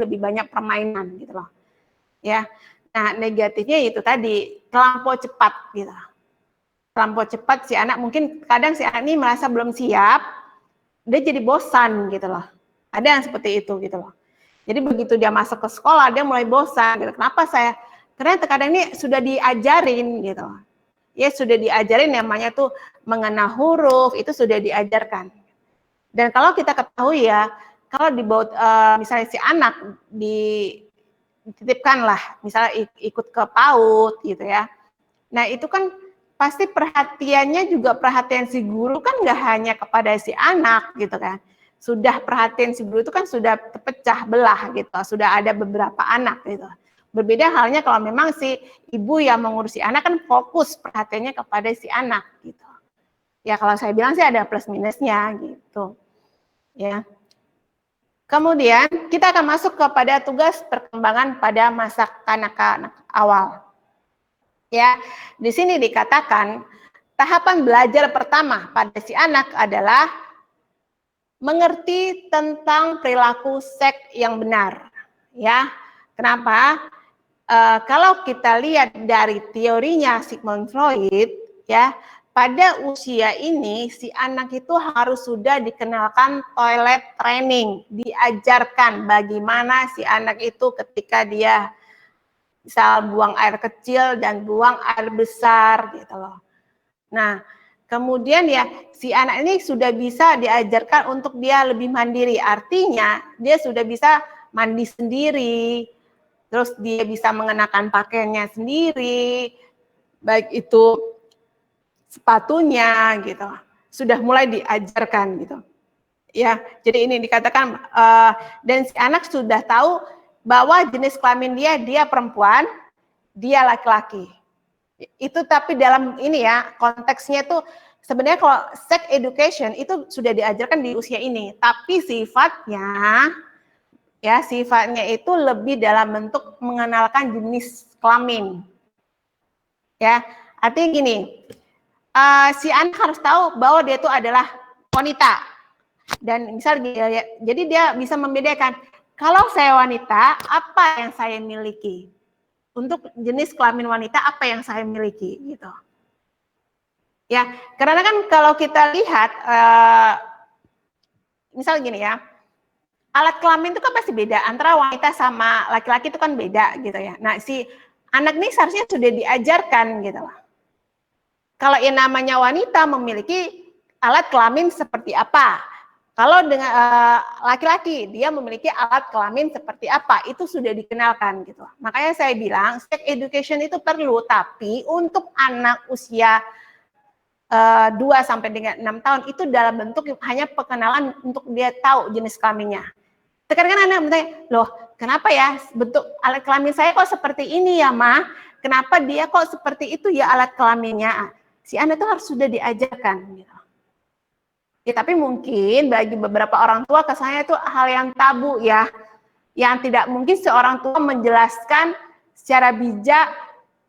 lebih banyak permainan gitu loh. Ya. Nah, negatifnya itu tadi terlampau cepat gitu. Terlampau cepat si anak, mungkin kadang si anak ini merasa belum siap, dia jadi bosan gitu loh. Ada yang seperti itu gitu loh. Jadi begitu dia masuk ke sekolah, dia mulai bosan gitu. Kenapa saya? Karena terkadang ini sudah diajarin gitu loh. Ya sudah diajarin namanya tuh mengenal huruf, itu sudah diajarkan. Dan kalau kita ketahui ya, kalau dibawa misalnya si anak dititipkan lah, misalnya ikut ke PAUD gitu ya. Nah itu kan pasti perhatiannya juga perhatian si guru kan nggak hanya kepada si anak gitu kan. Sudah perhatian si guru itu kan sudah terpecah belah gitu, sudah ada beberapa anak gitu. Berbeda halnya kalau memang si ibu yang mengurusi anak kan fokus perhatiannya kepada si anak gitu. Ya kalau saya bilang sih ada plus minusnya gitu. Ya. Kemudian kita akan masuk kepada tugas perkembangan pada masa kanak-kanak awal. Ya, di sini dikatakan tahapan belajar pertama pada si anak adalah mengerti tentang perilaku seks yang benar. Ya, kenapa? Kalau kita lihat dari teorinya Sigmund Freud, ya, pada usia ini si anak itu harus sudah dikenalkan toilet training, diajarkan bagaimana si anak itu ketika dia misal buang air kecil dan buang air besar gitu loh. Nah, kemudian ya si anak ini sudah bisa diajarkan untuk dia lebih mandiri, artinya dia sudah bisa mandi sendiri, terus dia bisa mengenakan pakaiannya sendiri, baik itu sepatunya gitu, sudah mulai diajarkan gitu. Ya, jadi ini dikatakan dan si anak sudah tahu bahwa jenis kelamin dia perempuan, dia laki-laki. Itu tapi dalam ini ya konteksnya tuh sebenarnya kalau sex education itu sudah diajarkan di usia ini, tapi sifatnya itu lebih dalam bentuk mengenalkan jenis kelamin. Ya, artinya gini, si anak harus tahu bahwa dia itu adalah wanita. Dan misal jadi dia bisa membedakan, kalau saya wanita, apa yang saya miliki? Untuk jenis kelamin wanita, apa yang saya miliki? Gitu. Ya, karena kan kalau kita lihat, misal gini ya, alat kelamin itu kan pasti beda, antara wanita sama laki-laki itu kan beda gitu ya. Nah, si anak ini seharusnya sudah diajarkan gitu lah. Kalau yang namanya wanita memiliki alat kelamin seperti apa? Kalau dengan laki-laki dia memiliki alat kelamin seperti apa, itu sudah dikenalkan gitu. Makanya saya bilang sex education itu perlu, tapi untuk anak usia 2 sampai dengan 6 tahun itu dalam bentuk hanya pengenalan untuk dia tahu jenis kelaminnya. Sekarang kan anak bertanya, loh kenapa ya bentuk alat kelamin saya kok seperti ini ya Ma? Kenapa dia kok seperti itu ya alat kelaminnya? Si anak itu harus sudah diajarkan gitu. Ya, tapi mungkin bagi beberapa orang tua kesannya itu hal yang tabu ya, yang tidak mungkin seorang tua menjelaskan secara bijak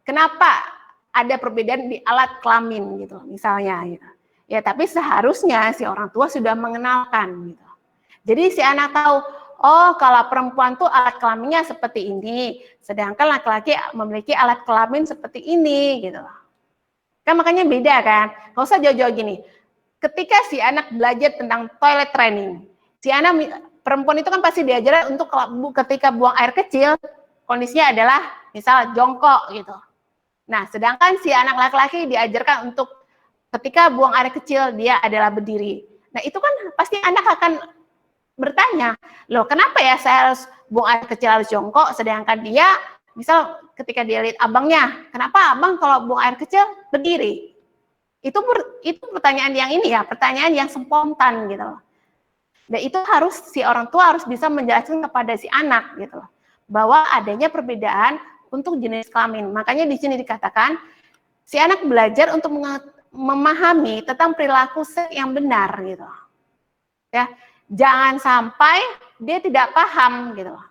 kenapa ada perbedaan di alat kelamin gitu, misalnya. Gitu. Ya, tapi seharusnya si orang tua sudah mengenalkan gitu. Jadi si anak tahu, oh kalau perempuan tuh alat kelaminnya seperti ini, sedangkan laki-laki memiliki alat kelamin seperti ini gitu. Kan makanya beda kan, nggak usah jauh-jauh gini. Ketika si anak belajar tentang toilet training, si anak perempuan itu kan pasti diajarkan untuk ketika buang air kecil, kondisinya adalah misal jongkok gitu. Nah, sedangkan si anak laki-laki diajarkan untuk ketika buang air kecil, dia adalah berdiri. Nah, itu kan pasti anak akan bertanya, loh kenapa ya saya harus buang air kecil harus jongkok, sedangkan dia, misal ketika dia lihat abangnya, kenapa abang kalau buang air kecil berdiri? Itu pertanyaan yang ini ya, pertanyaan yang spontan gitu loh. Dan itu harus si orang tua harus bisa menjelaskan kepada si anak gitu loh, bahwa adanya perbedaan untuk jenis kelamin. Makanya di sini dikatakan si anak belajar untuk memahami tentang perilaku seks yang benar gitu. Ya, jangan sampai dia tidak paham gitu loh.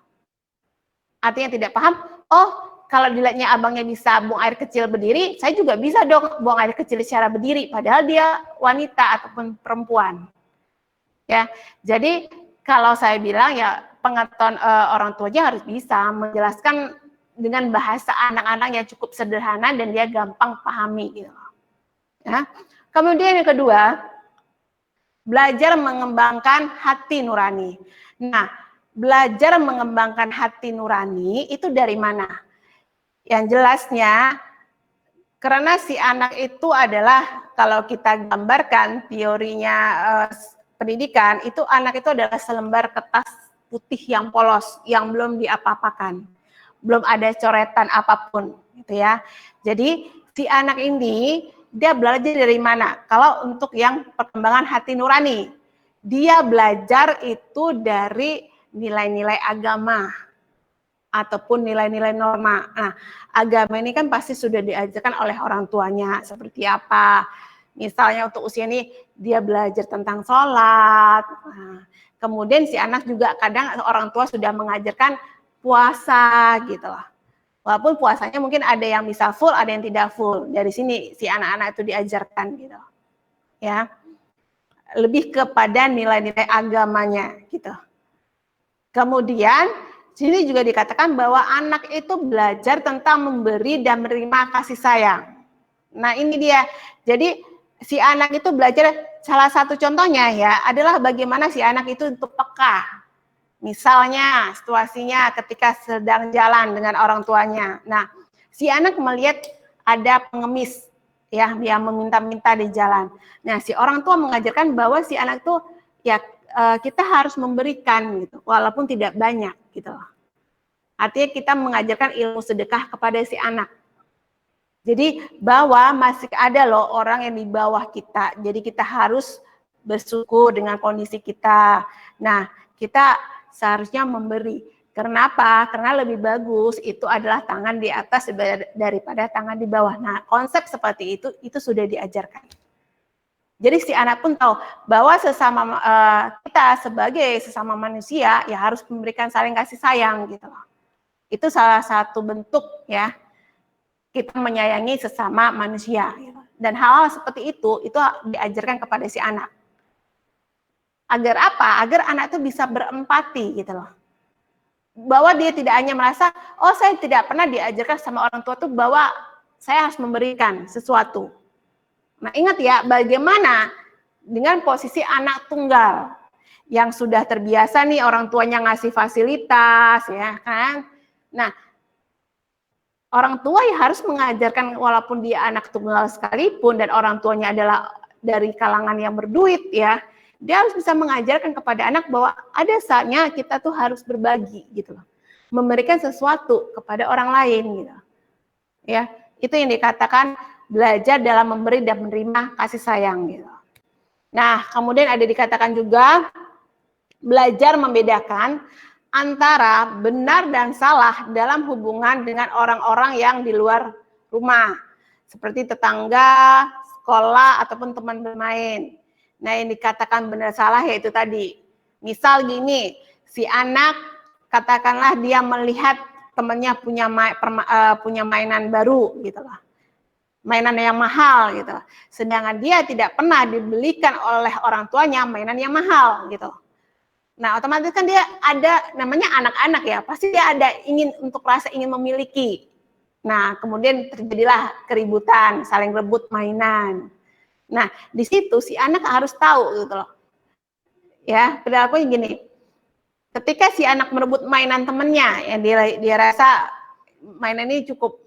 Artinya tidak paham, oh kalau dilihatnya abangnya bisa buang air kecil berdiri, saya juga bisa dong buang air kecil secara berdiri, padahal dia wanita ataupun perempuan. Ya, jadi kalau saya bilang ya pengetahuan orang tuanya harus bisa menjelaskan dengan bahasa anak-anak yang cukup sederhana dan dia gampang pahami gitu. Ya. Kemudian yang kedua, belajar mengembangkan hati nurani. Nah, belajar mengembangkan hati nurani itu dari mana? Yang jelasnya, karena si anak itu adalah, kalau kita gambarkan teorinya pendidikan, itu anak itu adalah selembar kertas putih yang polos, yang belum diapa-apakan, belum ada coretan apapun, gitu ya. Jadi si anak ini dia belajar dari mana? Kalau untuk yang perkembangan hati nurani, dia belajar itu dari nilai-nilai agama ataupun nilai-nilai norma. Nah, agama ini kan pasti sudah diajarkan oleh orang tuanya seperti apa. Misalnya untuk usia ini dia belajar tentang sholat. Nah, kemudian si anak juga kadang orang tua sudah mengajarkan puasa gitu loh. Walaupun puasanya mungkin ada yang bisa full, ada yang tidak full. Dari sini si anak-anak itu diajarkan gitu. Ya. Lebih kepada nilai-nilai agamanya gitu. Kemudian sini juga dikatakan bahwa anak itu belajar tentang memberi dan menerima kasih sayang. Nah, ini dia. Jadi si anak itu belajar, salah satu contohnya ya adalah bagaimana si anak itu untuk peka. Misalnya situasinya ketika sedang jalan dengan orang tuanya. Nah, si anak melihat ada pengemis ya yang meminta-minta di jalan. Nah, si orang tua mengajarkan bahwa si anak tuh ya kita harus memberikan gitu, walaupun tidak banyak gitu. Artinya kita mengajarkan ilmu sedekah kepada si anak. Jadi bahwa masih ada loh orang yang di bawah kita. Jadi kita harus bersyukur dengan kondisi kita. Nah, kita seharusnya memberi. Kenapa? Karena lebih bagus itu adalah tangan di atas daripada tangan di bawah. Nah, konsep seperti itu sudah diajarkan. Jadi si anak pun tahu bahwa sesama kita sebagai sesama manusia ya harus memberikan saling kasih sayang gitu loh. Itu salah satu bentuk ya kita menyayangi sesama manusia. Gitu. Dan hal-hal seperti itu diajarkan kepada si anak. Agar apa? Agar anak itu bisa berempati gitu loh. Bahwa dia tidak hanya merasa, oh saya tidak pernah diajarkan sama orang tua tuh bahwa saya harus memberikan sesuatu. Nah ingat ya, bagaimana dengan posisi anak tunggal yang sudah terbiasa nih orang tuanya ngasih fasilitas ya kan. Nah orang tua ya harus mengajarkan walaupun dia anak tunggal sekalipun dan orang tuanya adalah dari kalangan yang berduit ya. Dia harus bisa mengajarkan kepada anak bahwa ada saatnya kita tuh harus berbagi gitu loh. Memberikan sesuatu kepada orang lain gitu. Ya, itu yang dikatakan belajar dalam memberi dan menerima kasih sayang gitu. Nah, kemudian ada dikatakan juga belajar membedakan antara benar dan salah dalam hubungan dengan orang-orang yang di luar rumah. Seperti tetangga, sekolah, ataupun teman bermain. Nah, yang dikatakan benar salah yaitu tadi. Misal gini, si anak katakanlah dia melihat temannya punya mainan baru gitu lah. Mainan yang mahal gitu. Sedangkan dia tidak pernah dibelikan oleh orang tuanya mainan yang mahal gitu. Nah, otomatis kan dia ada namanya anak-anak ya, pasti dia ada rasa ingin memiliki. Nah, kemudian terjadilah keributan, saling rebut mainan. Nah, di situ si anak harus tahu gitu loh. Ya, perilakunya gini. Ketika si anak merebut mainan temennya yang dia rasa mainan ini cukup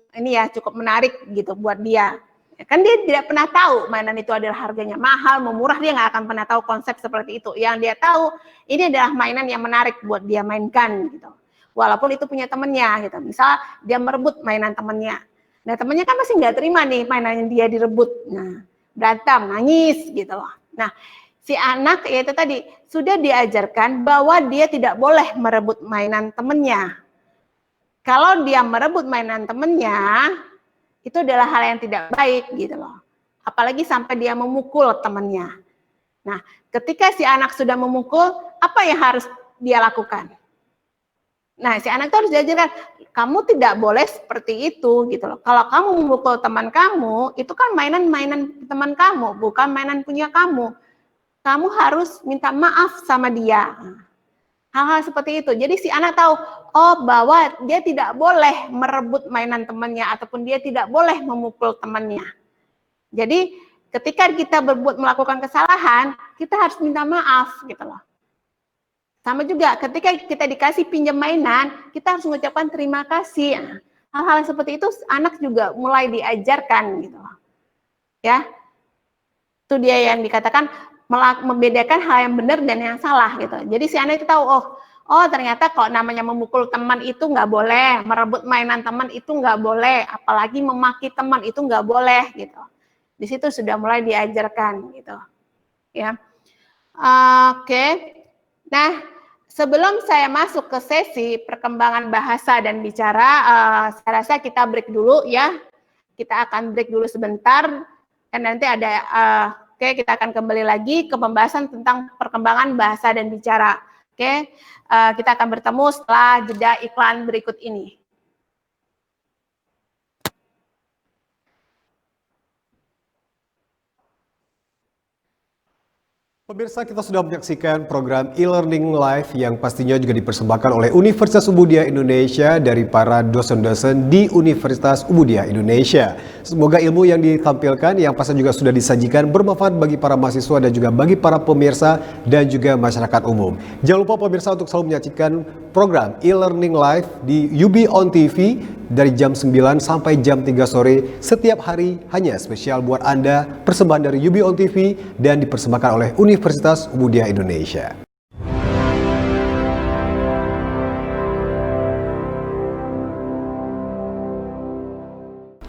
menarik gitu buat dia. Kan dia tidak pernah tahu mainan itu adalah harganya mahal, murah, dia nggak akan pernah tahu konsep seperti itu. Yang dia tahu ini adalah mainan yang menarik buat dia mainkan gitu. Walaupun itu punya temennya gitu. Misal dia merebut mainan temennya. Nah temennya kan pasti nggak terima nih mainan yang dia direbut. Nah berantem, nangis gitu loh. Nah si anak ya itu tadi sudah diajarkan bahwa dia tidak boleh merebut mainan temennya. Kalau dia merebut mainan temennya, itu adalah hal yang tidak baik gitu loh. Apalagi sampai dia memukul temannya. Nah, ketika si anak sudah memukul, apa yang harus dia lakukan? Nah, si anak itu harus diajarkan, kamu tidak boleh seperti itu gitu loh. Kalau kamu memukul teman kamu, itu kan mainan-mainan teman kamu, bukan mainan punya kamu. Kamu harus minta maaf sama dia. Hal-hal seperti itu. Jadi si anak tahu, oh bahwa dia tidak boleh merebut mainan temannya ataupun dia tidak boleh memukul temannya. Jadi ketika kita melakukan kesalahan, kita harus minta maaf gitu loh. Sama juga ketika kita dikasih pinjam mainan, kita harus mengucapkan terima kasih. Hal-hal seperti itu anak juga mulai diajarkan gitu loh. Ya. Itu dia yang dikatakan membedakan hal yang benar dan yang salah gitu. Jadi si anak itu tahu, oh ternyata kalau namanya memukul teman itu nggak boleh, merebut mainan teman itu nggak boleh, apalagi memaki teman itu nggak boleh gitu. Di situ sudah mulai diajarkan gitu. Ya. Oke. Nah, sebelum saya masuk ke sesi perkembangan bahasa dan bicara, saya rasa kita break dulu ya. Kita akan break dulu sebentar. Dan nanti ada, kita akan kembali lagi ke pembahasan tentang perkembangan bahasa dan bicara. Kita akan bertemu setelah jeda iklan berikut ini. Pemirsa, kita sudah menyaksikan program e-learning live yang pastinya juga dipersembahkan oleh Universitas Umudia Indonesia dari para dosen-dosen di Universitas Umudia Indonesia. Semoga ilmu yang ditampilkan yang pasti juga sudah disajikan bermanfaat bagi para mahasiswa dan juga bagi para pemirsa dan juga masyarakat umum. Jangan lupa pemirsa untuk selalu menyaksikan program e-learning live di UB On TV dari jam 9 sampai jam 3 sore setiap hari, hanya spesial buat Anda, persembahan dari UB On TV dan dipersembahkan oleh Universitas Umudia Indonesia.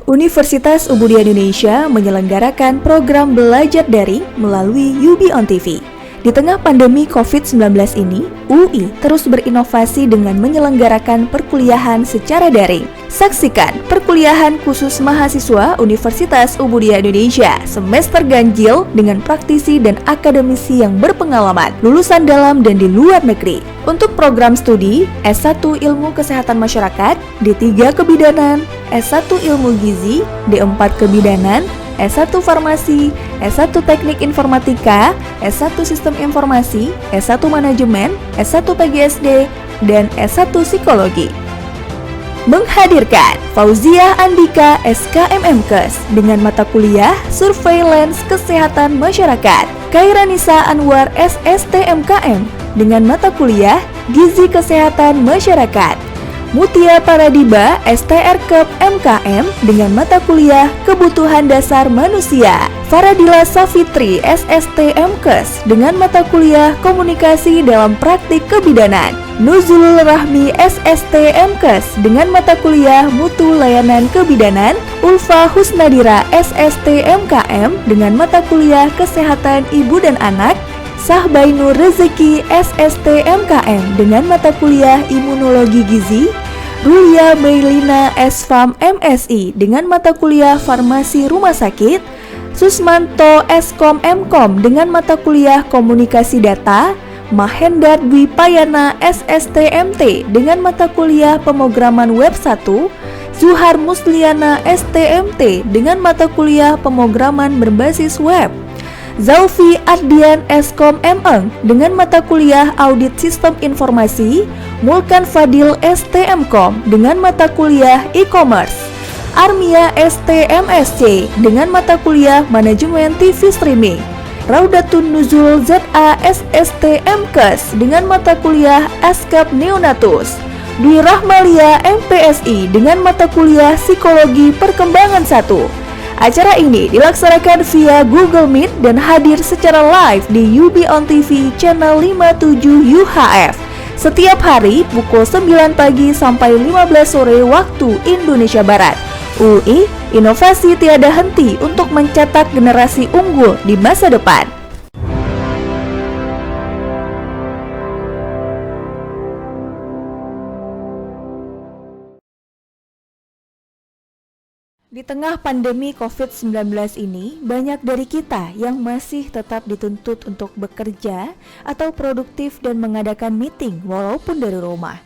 Universitas Umudia Indonesia menyelenggarakan program belajar daring melalui UB On TV. Di tengah pandemi COVID-19 ini, UI terus berinovasi dengan menyelenggarakan perkuliahan secara daring. Saksikan perkuliahan khusus mahasiswa Universitas Umudia Indonesia semester ganjil dengan praktisi dan akademisi yang berpengalaman, lulusan dalam dan di luar negeri. Untuk program studi S1 Ilmu Kesehatan Masyarakat, D3 Kebidanan, S1 Ilmu Gizi, D4 Kebidanan, S1 Farmasi, S1 Teknik Informatika, S1 Sistem Informasi, S1 Manajemen, S1 PGSD, dan S1 Psikologi. Menghadirkan Fauzia Andika SKMMKes dengan mata kuliah Surveillance Kesehatan Masyarakat, Kairanisa Anwar SSTMKM dengan mata kuliah Gizi Kesehatan Masyarakat, Mutia Paradiba STRKEP MKM dengan mata kuliah Kebutuhan Dasar Manusia, Faradila Safitri SSTMKes dengan mata kuliah Komunikasi dalam Praktik Kebidanan, Nuzulul Rahmi SSTMKes dengan mata kuliah Mutu Layanan Kebidanan, Ulfa Husnadira SSTMKM dengan mata kuliah Kesehatan Ibu dan Anak, Sahbainur Rezeki SSTMKM dengan mata kuliah Imunologi Gizi, Rulia Meilina SFAM MSI dengan mata kuliah Farmasi Rumah Sakit, Susmanto Eskom Mkom dengan mata kuliah Komunikasi Data, Mahendar Dwi Payana SSTMT dengan mata kuliah Pemrograman Web 1, Zuhar Musliana STMT dengan mata kuliah Pemrograman Berbasis Web, Zaufi Ardian Eskom MEng dengan mata kuliah Audit Sistem Informasi, Mulkan Fadil STMkom dengan mata kuliah E-commerce, Armia STMSC dengan mata kuliah Manajemen TV Streaming, Raudatun Nuzul ZA SSTMKes dengan mata kuliah Askap Neonatus, Dwi Rahmalia MPSI dengan mata kuliah Psikologi Perkembangan 1. Acara ini dilaksanakan via Google Meet dan hadir secara live di UB On TV channel 57 UHF setiap hari pukul 9 pagi sampai 15 sore waktu Indonesia Barat. UI, inovasi tiada henti untuk mencetak generasi unggul di masa depan. Di tengah pandemi COVID-19 ini, banyak dari kita yang masih tetap dituntut untuk bekerja atau produktif dan mengadakan meeting walaupun dari rumah.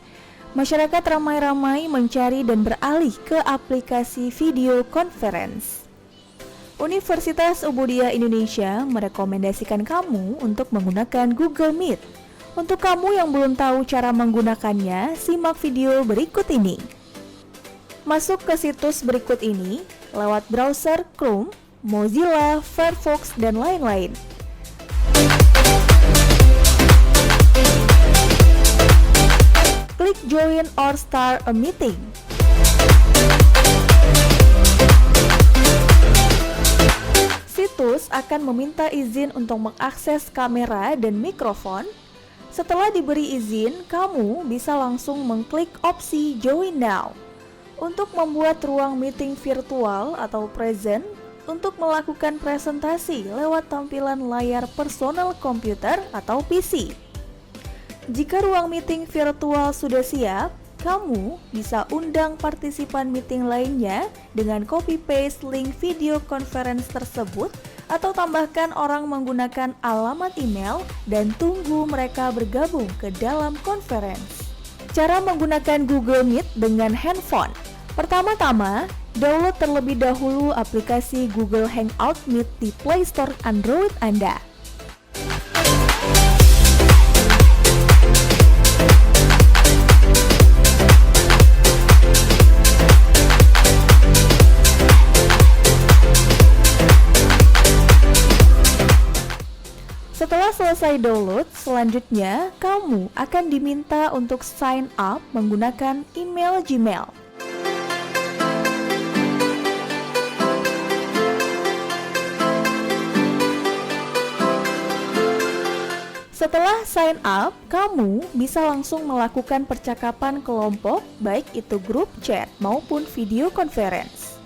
Masyarakat ramai-ramai mencari dan beralih ke aplikasi video conference. Universitas Umudia Indonesia merekomendasikan kamu untuk menggunakan Google Meet. Untuk kamu yang belum tahu cara menggunakannya, simak video berikut ini. Masuk ke situs berikut ini lewat browser Chrome, Mozilla, Firefox, dan lain-lain. Klik Join or Start a Meeting. Situs akan meminta izin untuk mengakses kamera dan mikrofon. Setelah diberi izin, kamu bisa langsung mengklik opsi Join Now untuk membuat ruang meeting virtual atau present untuk melakukan presentasi lewat tampilan layar personal komputer atau PC. Jika ruang meeting virtual sudah siap, kamu bisa undang partisipan meeting lainnya dengan copy-paste link video conference tersebut atau tambahkan orang menggunakan alamat email dan tunggu mereka bergabung ke dalam conference. Cara menggunakan Google Meet dengan handphone. Pertama-tama, download terlebih dahulu aplikasi Google Hangout Meet di Play Store Android Anda. Setelah selesai download, selanjutnya kamu akan diminta untuk sign up menggunakan email Gmail. Setelah sign up, kamu bisa langsung melakukan percakapan kelompok, baik itu grup chat maupun video conference.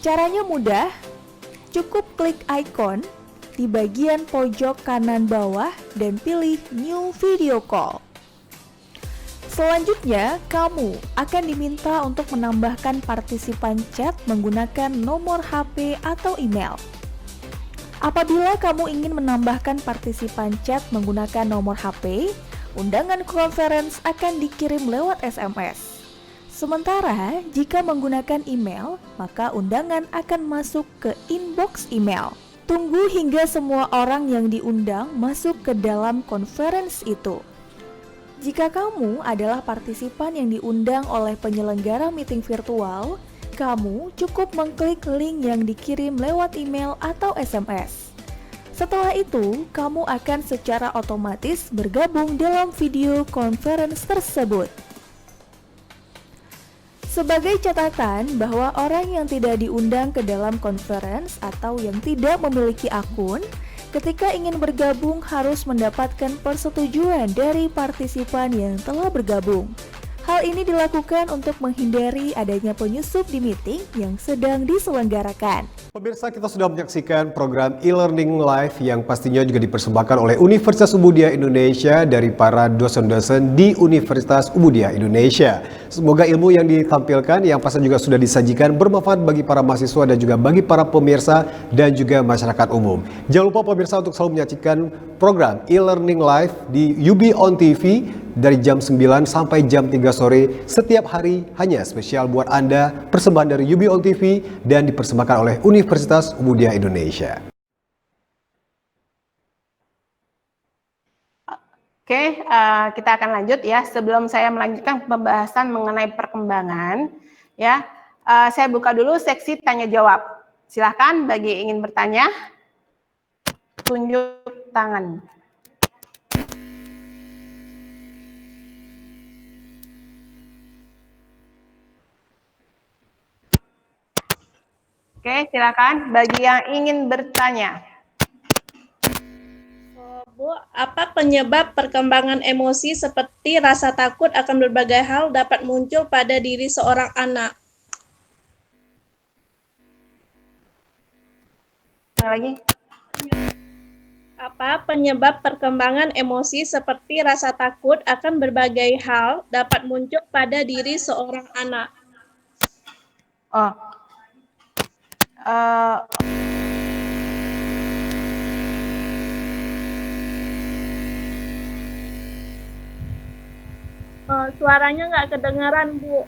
Caranya mudah, cukup klik icon di bagian pojok kanan bawah dan pilih New Video Call. Selanjutnya, kamu akan diminta untuk menambahkan partisipan chat menggunakan nomor HP atau email. Apabila kamu ingin menambahkan partisipan chat menggunakan nomor HP, undangan conference akan dikirim lewat SMS. Sementara, jika menggunakan email, maka undangan akan masuk ke inbox email. Tunggu hingga semua orang yang diundang masuk ke dalam conference itu. Jika kamu adalah partisipan yang diundang oleh penyelenggara meeting virtual, kamu cukup mengklik link yang dikirim lewat email atau SMS. Setelah itu, kamu akan secara otomatis bergabung dalam video conference tersebut. Sebagai catatan bahwa orang yang tidak diundang ke dalam conference atau yang tidak memiliki akun, ketika ingin bergabung harus mendapatkan persetujuan dari partisipan yang telah bergabung. Hal ini dilakukan untuk menghindari adanya penyusup di meeting yang sedang diselenggarakan. Pemirsa, kita sudah menyaksikan program e-learning live yang pastinya juga dipersembahkan oleh Universitas Umudia Indonesia dari para dosen-dosen di Universitas Umudia Indonesia. Semoga ilmu yang ditampilkan yang pasti juga sudah disajikan bermanfaat bagi para mahasiswa dan juga bagi para pemirsa dan juga masyarakat umum. Jangan lupa pemirsa untuk selalu menyaksikan program e-learning live di UB On TV dari jam 9 sampai jam 3 sore setiap hari, hanya spesial buat Anda, persembahan dari UB On TV dan dipersembahkan oleh Universitas Umudia Indonesia. Oke, kita akan lanjut ya. Sebelum saya melanjutkan pembahasan mengenai perkembangan, ya, saya buka dulu seksi tanya jawab. Silahkan bagi ingin bertanya, tunjuk tangan. Oke, silakan bagi yang ingin bertanya. Bu, apa penyebab perkembangan emosi seperti rasa takut akan berbagai hal dapat muncul pada diri seorang anak? Lagi. Apa penyebab perkembangan emosi seperti rasa takut akan berbagai hal dapat muncul pada diri seorang anak? Oh. Suaranya nggak kedengaran, Bu.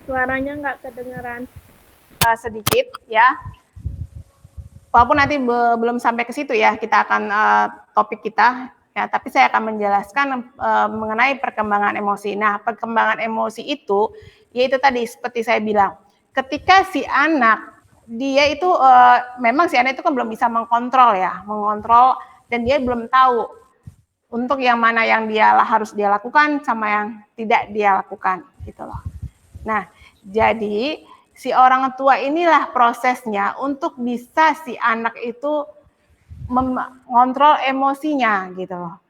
Suaranya nggak kedengaran. Sedikit ya. Walaupun nanti belum sampai ke situ ya, kita akan topik kita Ya, tapi saya akan menjelaskan mengenai perkembangan emosi. Nah, perkembangan emosi itu, yaitu tadi seperti saya bilang, ketika si anak dia itu memang si anak itu kan belum bisa mengontrol dan dia belum tahu untuk yang mana yang harus dia lakukan sama yang tidak dia lakukan, gitu loh. Nah, jadi si orang tua inilah prosesnya untuk bisa si anak itu mengontrol emosinya gitu loh.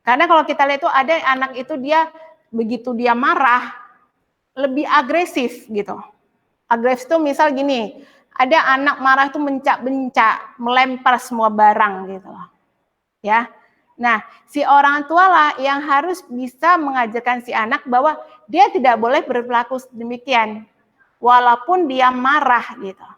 Karena kalau kita lihat itu ada anak itu dia begitu dia marah lebih agresif gitu. Agresif itu misal gini, ada anak marah itu mencak-bencak, melempar semua barang gitu loh. Ya. Nah, si orang tua lah yang harus bisa mengajarkan si anak bahwa dia tidak boleh berperilaku demikian walaupun dia marah gitu.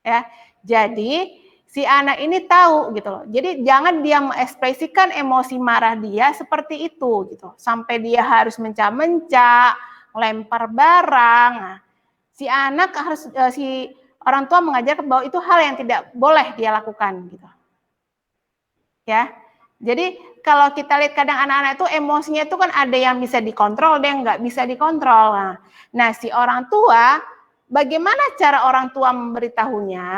Ya. Jadi si anak ini tahu gitu loh. Jadi jangan dia mengekspresikan emosi marah dia seperti itu gitu. Sampai dia harus mencak-mencak, lempar barang. Nah, si anak harus si orang tua mengajarkan bahwa itu hal yang tidak boleh dia lakukan gitu. Ya. Jadi kalau kita lihat kadang anak-anak itu emosinya itu kan ada yang bisa dikontrol, ada yang nggak bisa dikontrol. Nah, si orang tua, bagaimana cara orang tua memberitahunya?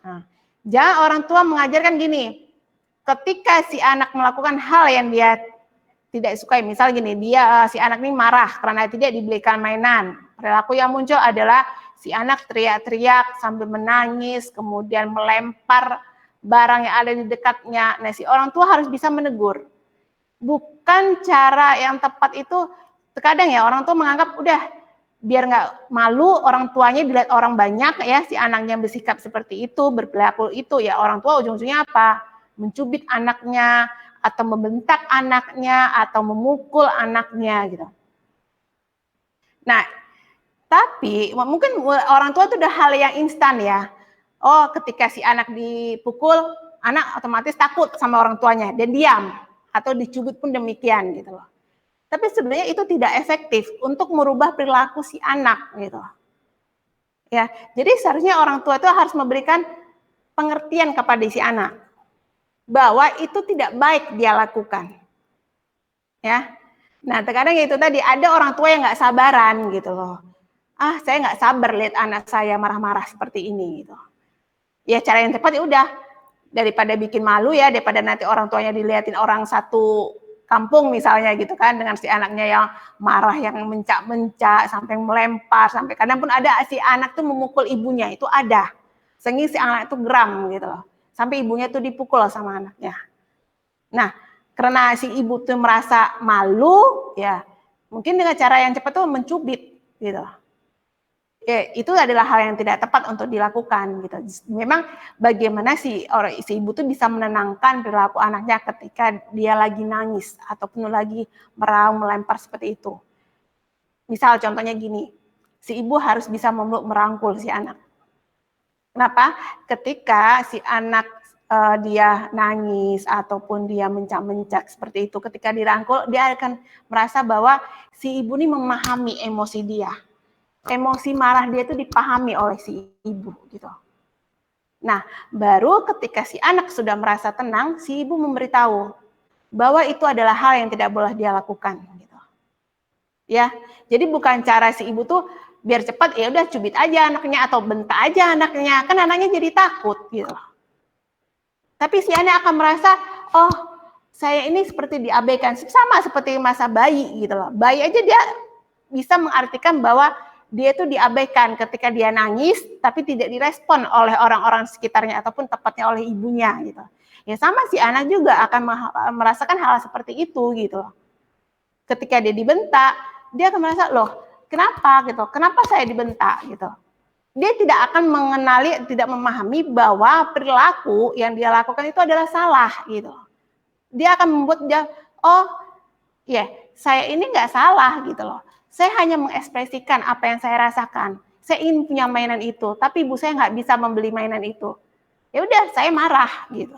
Nah, jangan orang tua mengajarkan gini, ketika si anak melakukan hal yang dia tidak sukai, misal gini, si anak ini marah karena tidak dibelikan mainan. Perilaku yang muncul adalah si anak teriak-teriak sambil menangis, kemudian melempar barang yang ada di dekatnya. Nah, si orang tua harus bisa menegur. Bukan cara yang tepat itu, terkadang ya orang tua menganggap udah biar nggak malu orang tuanya dilihat orang banyak ya, si anaknya bersikap seperti itu, berperilaku itu, ya orang tua ujung-ujungnya apa? Mencubit anaknya, atau membentak anaknya, atau memukul anaknya gitu. Nah, tapi mungkin orang tua itu udah hal yang instan ya. Oh, ketika si anak dipukul, anak otomatis takut sama orang tuanya dan diam, atau dicubit pun demikian gitu loh. Tapi sebenarnya itu tidak efektif untuk merubah perilaku si anak gitu. Ya, jadi seharusnya orang tua itu harus memberikan pengertian kepada si anak bahwa itu tidak baik dia lakukan. Ya. Nah, terkadang itu tadi ada orang tua yang nggak sabaran gitu loh. Ah, saya nggak sabar lihat anak saya marah-marah seperti ini gitu. Ya cara yang tepat ya udah, daripada bikin malu ya, daripada nanti orang tuanya dilihatin orang satu kampung misalnya gitu kan, dengan si anaknya yang marah, yang mencak-mencak, sampai melempar, sampai kadang pun ada si anak tuh memukul ibunya, itu ada. Sehingga si anak itu geram gitu loh, sampai ibunya tuh dipukul sama anaknya. Nah, karena si ibu tuh merasa malu, ya mungkin dengan cara yang cepat tuh mencubit gitu loh. Ya, itu adalah hal yang tidak tepat untuk dilakukan gitu. Memang bagaimana si ibu tuh bisa menenangkan perilaku anaknya ketika dia lagi nangis ataupun lagi meraung, melempar seperti itu. Misal contohnya gini, si ibu harus bisa memeluk, merangkul si anak. Kenapa? Ketika si anak dia nangis ataupun dia mencak-mencak seperti itu, ketika dirangkul dia akan merasa bahwa si ibu ini memahami emosi dia. Emosi marah dia itu dipahami oleh si ibu gitu. Nah, baru ketika si anak sudah merasa tenang, si ibu memberitahu bahwa itu adalah hal yang tidak boleh dia lakukan gitu. Ya, jadi bukan cara si ibu tuh biar cepat ya udah cubit aja anaknya atau bentak aja anaknya, kan anaknya jadi takut gitu. Tapi si anak akan merasa, oh saya ini seperti diabaikan, sama seperti masa bayi gitu loh. Bayi aja dia bisa mengartikan bahwa dia itu diabaikan ketika dia nangis, tapi tidak direspon oleh orang-orang sekitarnya ataupun tepatnya oleh ibunya gitu. Ya sama si anak juga akan merasakan hal seperti itu gitu. Ketika dia dibentak, dia akan merasa loh kenapa gitu, kenapa saya dibentak gitu. Dia tidak akan mengenali, tidak memahami bahwa perilaku yang dia lakukan itu adalah salah gitu. Dia akan membuat dia, oh ya saya ini nggak salah gitu loh. Saya hanya mengekspresikan apa yang saya rasakan. Saya ingin punya mainan itu, tapi ibu saya nggak bisa membeli mainan itu. Ya udah, saya marah gitu.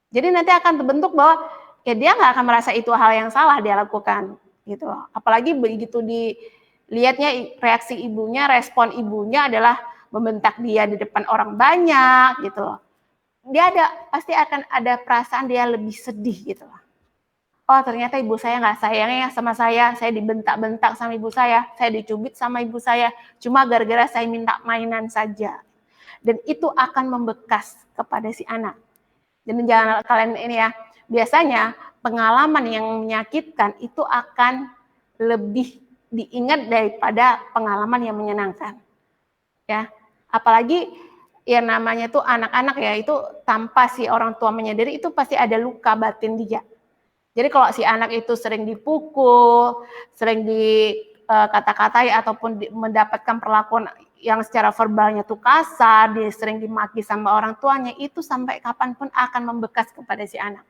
Jadi nanti akan terbentuk bahwa ya dia nggak akan merasa itu hal yang salah dia lakukan gitu. Apalagi begitu dilihatnya reaksi ibunya, respon ibunya adalah membentak dia di depan orang banyak gitu loh. pasti akan ada perasaan dia lebih sedih gitu loh. Oh ternyata ibu saya nggak sayangnya sama saya dibentak-bentak sama ibu saya dicubit sama ibu saya, cuma gara-gara saya minta mainan saja. Dan itu akan membekas kepada si anak. Dan jangan kalian ini ya, biasanya pengalaman yang menyakitkan itu akan lebih diingat daripada pengalaman yang menyenangkan. Ya, apalagi yang namanya tuh anak-anak ya, itu tanpa si orang tua menyadari itu pasti ada luka batin dia. Jadi kalau si anak itu sering dipukul, sering dikata-katai ataupun mendapatkan perlakuan yang secara verbalnya tuh kasar, dia sering dimaki sama orang tuanya, itu sampai kapanpun akan membekas kepada si anak.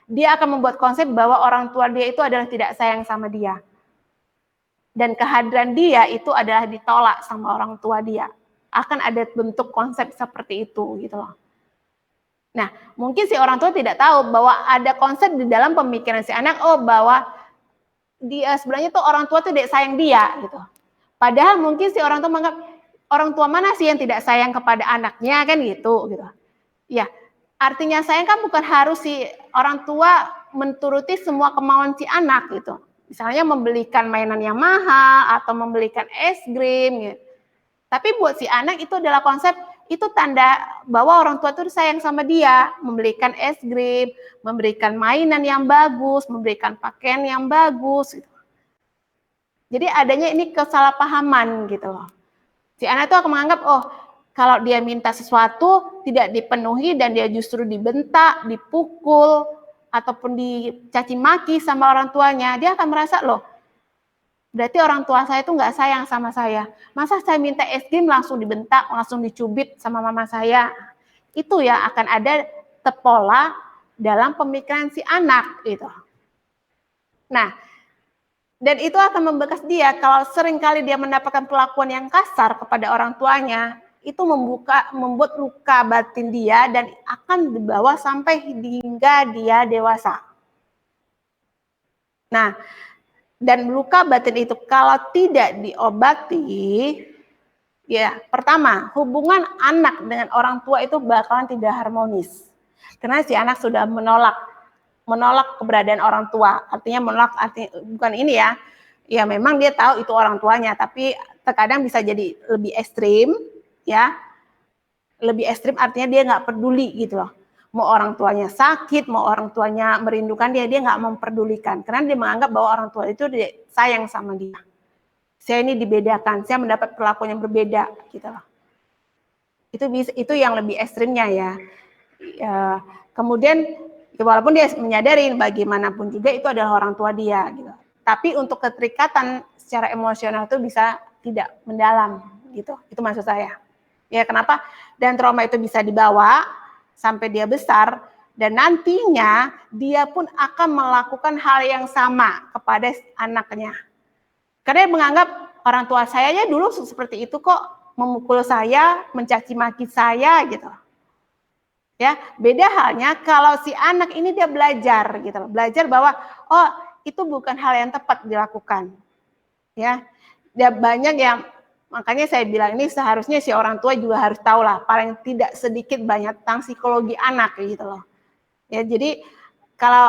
Dia akan membuat konsep bahwa orang tua dia itu adalah tidak sayang sama dia. Dan kehadiran dia itu adalah ditolak sama orang tua dia. Akan ada bentuk konsep seperti itu gitu loh. Nah, mungkin si orang tua tidak tahu bahwa ada konsep di dalam pemikiran si anak, bahwa dia sebenarnya tuh orang tua tuh tidak sayang dia gitu. Padahal mungkin si orang tua menganggap orang tua mana sih yang tidak sayang kepada anaknya kan gitu. Ya, artinya sayang kan bukan harus si orang tua menturuti semua kemauan si anak gitu. Misalnya membelikan mainan yang mahal atau membelikan es krim gitu. Tapi buat si anak itu adalah konsep, itu tanda bahwa orang tua itu sayang sama dia, memberikan es krim, memberikan mainan yang bagus, memberikan pakaian yang bagus. Gitu. Jadi adanya ini kesalahpahaman gitu loh. Si anak itu akan menganggap, kalau dia minta sesuatu tidak dipenuhi dan dia justru dibentak, dipukul, ataupun dicaci maki sama orang tuanya, dia akan merasa, berarti orang tua saya itu nggak sayang sama saya. Masa saya minta es krim langsung dibentak, langsung dicubit sama mama saya. Itu ya akan ada pola dalam pemikiran si anak gitu. Nah, dan itu akan membekas dia kalau seringkali dia mendapatkan perlakuan yang kasar kepada orang tuanya, itu membuat luka batin dia dan akan dibawa sampai hingga dia dewasa. Nah, dan luka batin itu kalau tidak diobati, ya pertama hubungan anak dengan orang tua itu bakalan tidak harmonis. Karena si anak sudah menolak keberadaan orang tua. Artinya bukan ini ya. Ya memang dia tahu itu orang tuanya, tapi terkadang bisa jadi lebih ekstrim, ya. Lebih ekstrim artinya dia nggak peduli gitu loh. Mau orang tuanya sakit, mau orang tuanya merindukan dia nggak memperdulikan. Karena dia menganggap bahwa orang tua itu sayang sama dia. Saya ini dibedakan, saya mendapat perlakuan yang berbeda, gitu loh. Itu yang lebih ekstrimnya ya. Kemudian walaupun dia menyadari bagaimanapun juga itu adalah orang tua dia, gitu. Tapi untuk keterikatan secara emosional itu bisa tidak mendalam, gitu. Itu maksud saya. Ya kenapa? Dan trauma itu bisa dibawa sampai dia besar, dan nantinya dia pun akan melakukan hal yang sama kepada anaknya. Karena dia menganggap orang tua saya dulu seperti itu kok, memukul saya, mencaci maki saya gitu. Ya, beda halnya kalau si anak ini dia belajar gitu, belajar bahwa itu bukan hal yang tepat dilakukan. Ya. Dia banyak yang makanya saya bilang ini seharusnya si orang tua juga harus tahu lah, paling tidak sedikit banyak tentang psikologi anak gitu loh. Ya, jadi kalau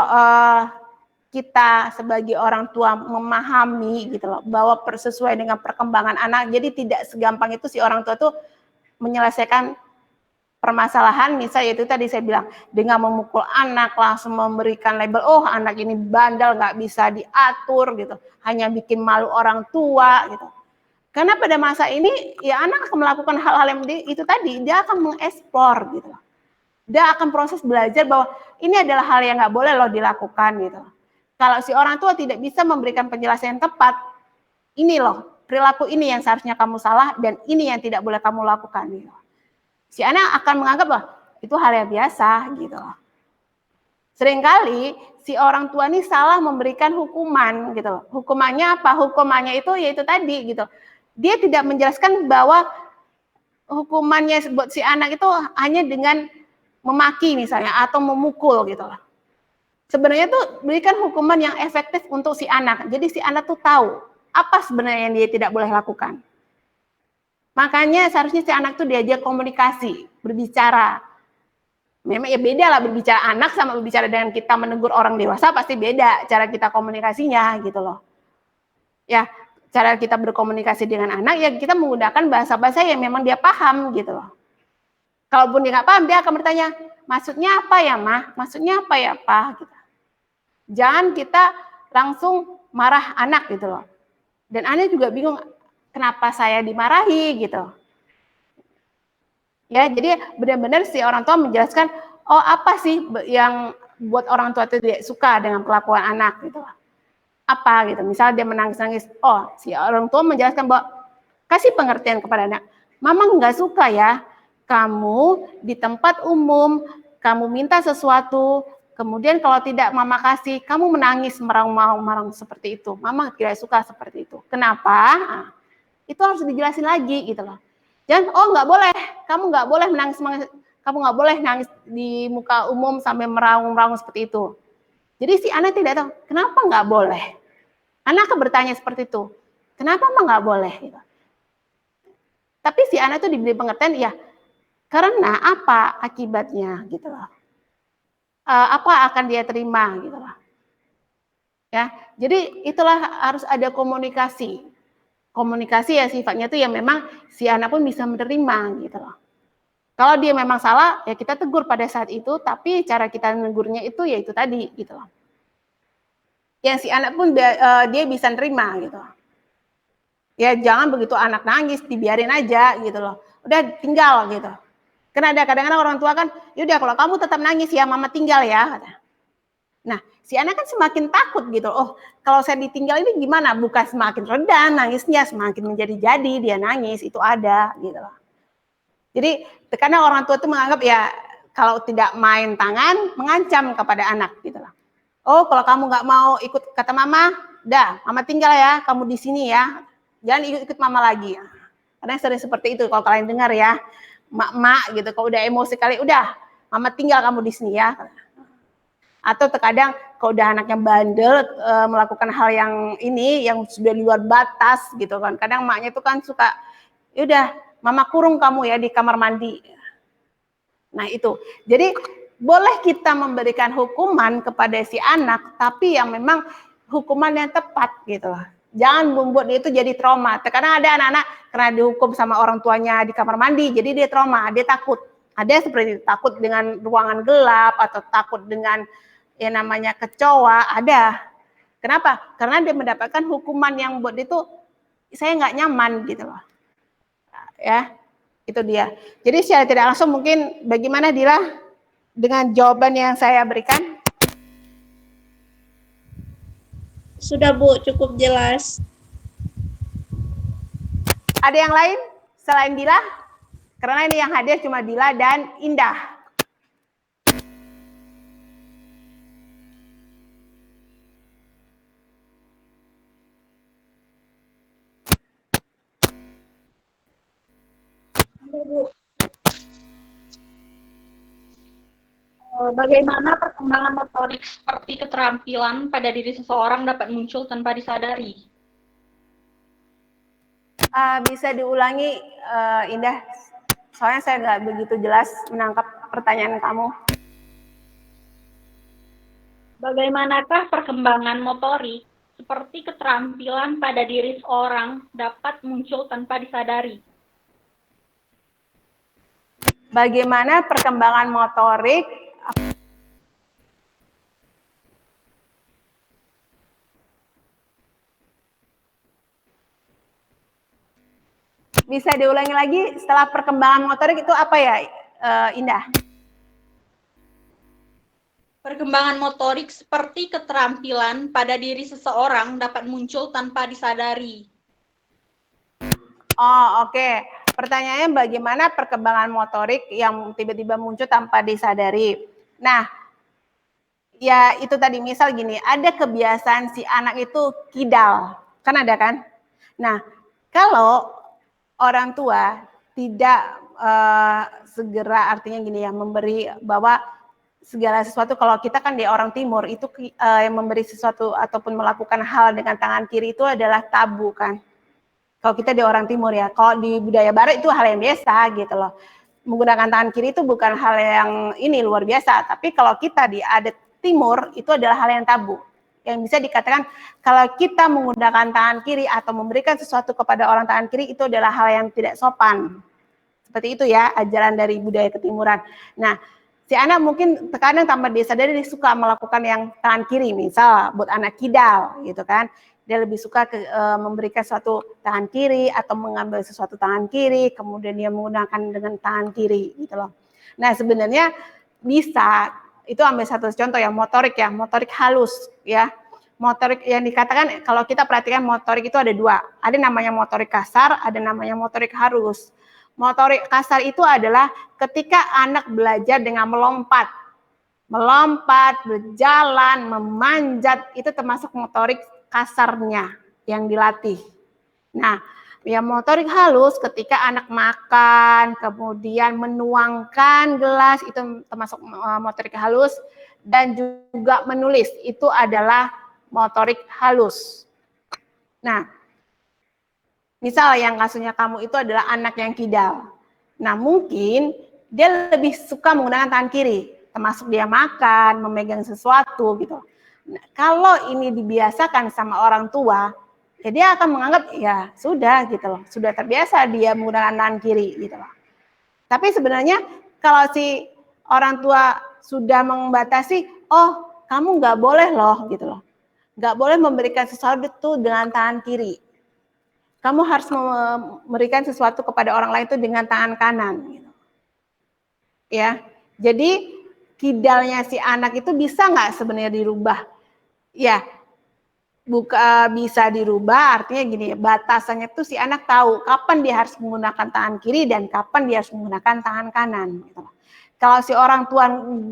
kita sebagai orang tua memahami gitu loh, bahwa sesuai dengan perkembangan anak, jadi tidak segampang itu si orang tua tuh menyelesaikan permasalahan, misalnya itu tadi saya bilang, dengan memukul anak, langsung memberikan label, anak ini bandel, nggak bisa diatur gitu, hanya bikin malu orang tua gitu. Karena pada masa ini ya anak akan melakukan hal-hal yang itu tadi, dia akan mengeksplor gitu. Dia akan proses belajar bahwa ini adalah hal yang nggak boleh dilakukan gitu. Kalau si orang tua tidak bisa memberikan penjelasan yang tepat, ini perilaku ini yang seharusnya kamu salah dan ini yang tidak boleh kamu lakukan gitu. Si anak akan menganggap itu hal yang biasa gitu. Seringkali si orang tua ini salah memberikan hukuman gitu. Hukumannya apa? Hukumannya itu yaitu tadi gitu. Dia tidak menjelaskan bahwa hukumannya buat si anak itu hanya dengan memaki misalnya atau memukul gitu lah. Sebenarnya tuh berikan hukuman yang efektif untuk si anak. Jadi si anak tuh tahu apa sebenarnya yang dia tidak boleh lakukan. Makanya seharusnya si anak tuh diajak komunikasi, berbicara. Memang ya beda lah berbicara anak sama berbicara dengan kita menegur orang dewasa, pasti beda cara kita komunikasinya gitu loh. Ya, cara kita berkomunikasi dengan anak ya kita menggunakan bahasa-bahasa yang memang dia paham gitu loh. Kalaupun dia nggak paham, dia akan bertanya, maksudnya apa ya, Ma? Maksudnya apa ya, Pa? Gitu. Jangan kita langsung marah anak gitu loh. Dan anak juga bingung, kenapa saya dimarahi gitu. Ya, jadi benar-benar si orang tua menjelaskan, oh apa sih yang buat orang tua itu tidak suka dengan kelakuan anak gitu. Apa gitu, misalnya dia menangis-nangis, oh si orang tua menjelaskan bahwa kasih pengertian kepada anak, mama nggak suka ya, kamu di tempat umum, kamu minta sesuatu, kemudian kalau tidak mama kasih, kamu menangis marah-marah seperti itu, mama tidak suka seperti itu. Kenapa? Nah, itu harus dijelasin lagi gitu loh. Jangan, oh nggak boleh, kamu nggak boleh menangis, kamu nggak boleh nangis di muka umum sampai meraung-raung seperti itu. Jadi si anak tidak tahu, kenapa nggak boleh? Anak akan bertanya seperti itu, kenapa emang nggak boleh? Gitu. Tapi si anak itu diberi pengertian, ya karena apa akibatnya gitu loh. Apa akan dia terima gitu loh. Ya, jadi itulah harus ada komunikasi. Komunikasi ya sifatnya itu ya memang si anak pun bisa menerima gitu loh. Kalau dia memang salah ya kita tegur pada saat itu, tapi cara kita negurnya itu ya itu tadi gitu loh. Yang si anak pun dia bisa nerima gitu. Ya jangan begitu anak nangis dibiarin aja gitu loh. Udah tinggal gitu. Karena ada kadang-kadang orang tua kan, yaudah kalau kamu tetap nangis ya mama tinggal ya. Nah si anak kan semakin takut gitu. Oh kalau saya ditinggal ini gimana? Bukan semakin reda nangisnya, semakin menjadi-jadi dia nangis, itu ada gitu loh. Jadi karena orang tua itu menganggap ya kalau tidak main tangan mengancam kepada anak gitu loh. Oh kalau kamu nggak mau ikut kata mama, udah mama tinggal ya, kamu di sini ya, jangan ikut mama lagi. Karena sering seperti itu kalau kalian dengar ya, mak-mak gitu, kalau udah emosi kali, udah mama tinggal kamu di sini ya. Atau terkadang kalau udah anaknya bandel melakukan hal yang ini yang sudah di luar batas gitu kan, kadang maknya itu kan suka, udah mama kurung kamu ya di kamar mandi. Nah itu, jadi boleh kita memberikan hukuman kepada si anak, tapi yang memang hukuman yang tepat gitu loh. Jangan membuat dia itu jadi trauma. Terkadang ada anak-anak karena dihukum sama orang tuanya di kamar mandi, jadi dia trauma, dia takut. Ada seperti itu, takut dengan ruangan gelap atau takut dengan yang namanya kecoa, ada. Kenapa? Karena dia mendapatkan hukuman yang buat itu saya nggak nyaman gitu loh. Ya, itu dia. Jadi secara tidak langsung mungkin bagaimana Dila dengan jawaban yang saya berikan? Sudah Bu, cukup jelas. Ada yang lain selain Dila? Karena ini yang hadir cuma Dila dan Indah. Bagaimana perkembangan motorik seperti keterampilan pada diri seseorang dapat muncul tanpa disadari? Bisa diulangi Indah, soalnya saya nggak begitu jelas menangkap pertanyaan kamu. Bagaimanakah perkembangan motorik seperti keterampilan pada diri seseorang dapat muncul tanpa disadari? Bagaimana perkembangan motorik bisa diulangi lagi setelah perkembangan motorik itu apa ya Indah? Perkembangan motorik seperti keterampilan pada diri seseorang dapat muncul tanpa disadari. Oh oke. Pertanyaannya bagaimana perkembangan motorik yang tiba-tiba muncul tanpa disadari. Nah, ya itu tadi misal gini, ada kebiasaan si anak itu kidal, kan ada kan? Nah, kalau orang tua tidak segera artinya gini ya, memberi bahwa segala sesuatu, kalau kita kan di orang timur itu yang memberi sesuatu ataupun melakukan hal dengan tangan kiri itu adalah tabu kan. Kalau kita di orang timur ya, kalau di budaya barat itu hal yang biasa gitu loh. menggunakan tangan kiri itu bukan hal yang ini luar biasa, tapi kalau kita di adat timur itu adalah hal yang tabu. Yang bisa dikatakan kalau kita menggunakan tangan kiri atau memberikan sesuatu kepada orang tangan kiri itu adalah hal yang tidak sopan. Seperti itu ya, ajaran dari budaya ketimuran. Nah, si anak mungkin terkadang tanpa dia sadari dia suka melakukan yang tangan kiri, misal buat anak kidal gitu kan. Dia lebih suka memberikan sesuatu tangan kiri atau mengambil sesuatu tangan kiri, kemudian dia menggunakan dengan tangan kiri gitu loh. Nah, sebenarnya bisa, itu ambil satu contoh ya, motorik halus ya. Motorik yang dikatakan kalau kita perhatikan motorik itu ada dua. Ada namanya motorik kasar, ada namanya motorik halus. Motorik kasar itu adalah ketika anak belajar dengan melompat, berjalan, memanjat, itu termasuk motorik kasarnya yang dilatih. Nah, ya motorik halus ketika anak makan, kemudian menuangkan gelas, itu termasuk motorik halus, dan juga menulis, itu adalah motorik halus. Nah, misal yang kasusnya kamu itu adalah anak yang kidal. Nah, mungkin dia lebih suka menggunakan tangan kiri, termasuk dia makan, memegang sesuatu gitu. Nah, kalau ini dibiasakan sama orang tua, ya dia akan menganggap ya sudah gitu loh, sudah terbiasa dia menggunakan tangan kiri gitu loh. Tapi sebenarnya kalau si orang tua sudah membatasi, oh kamu nggak boleh loh gitu loh, nggak boleh memberikan sesuatu itu dengan tangan kiri. Kamu harus memberikan sesuatu kepada orang lain itu dengan tangan kanan. Gitu. Ya, jadi kidalnya si anak itu bisa nggak sebenarnya dirubah? Ya, bisa dirubah, artinya gini, batasannya tuh si anak tahu kapan dia harus menggunakan tangan kiri dan kapan dia harus menggunakan tangan kanan. Gitu. Kalau si orang tua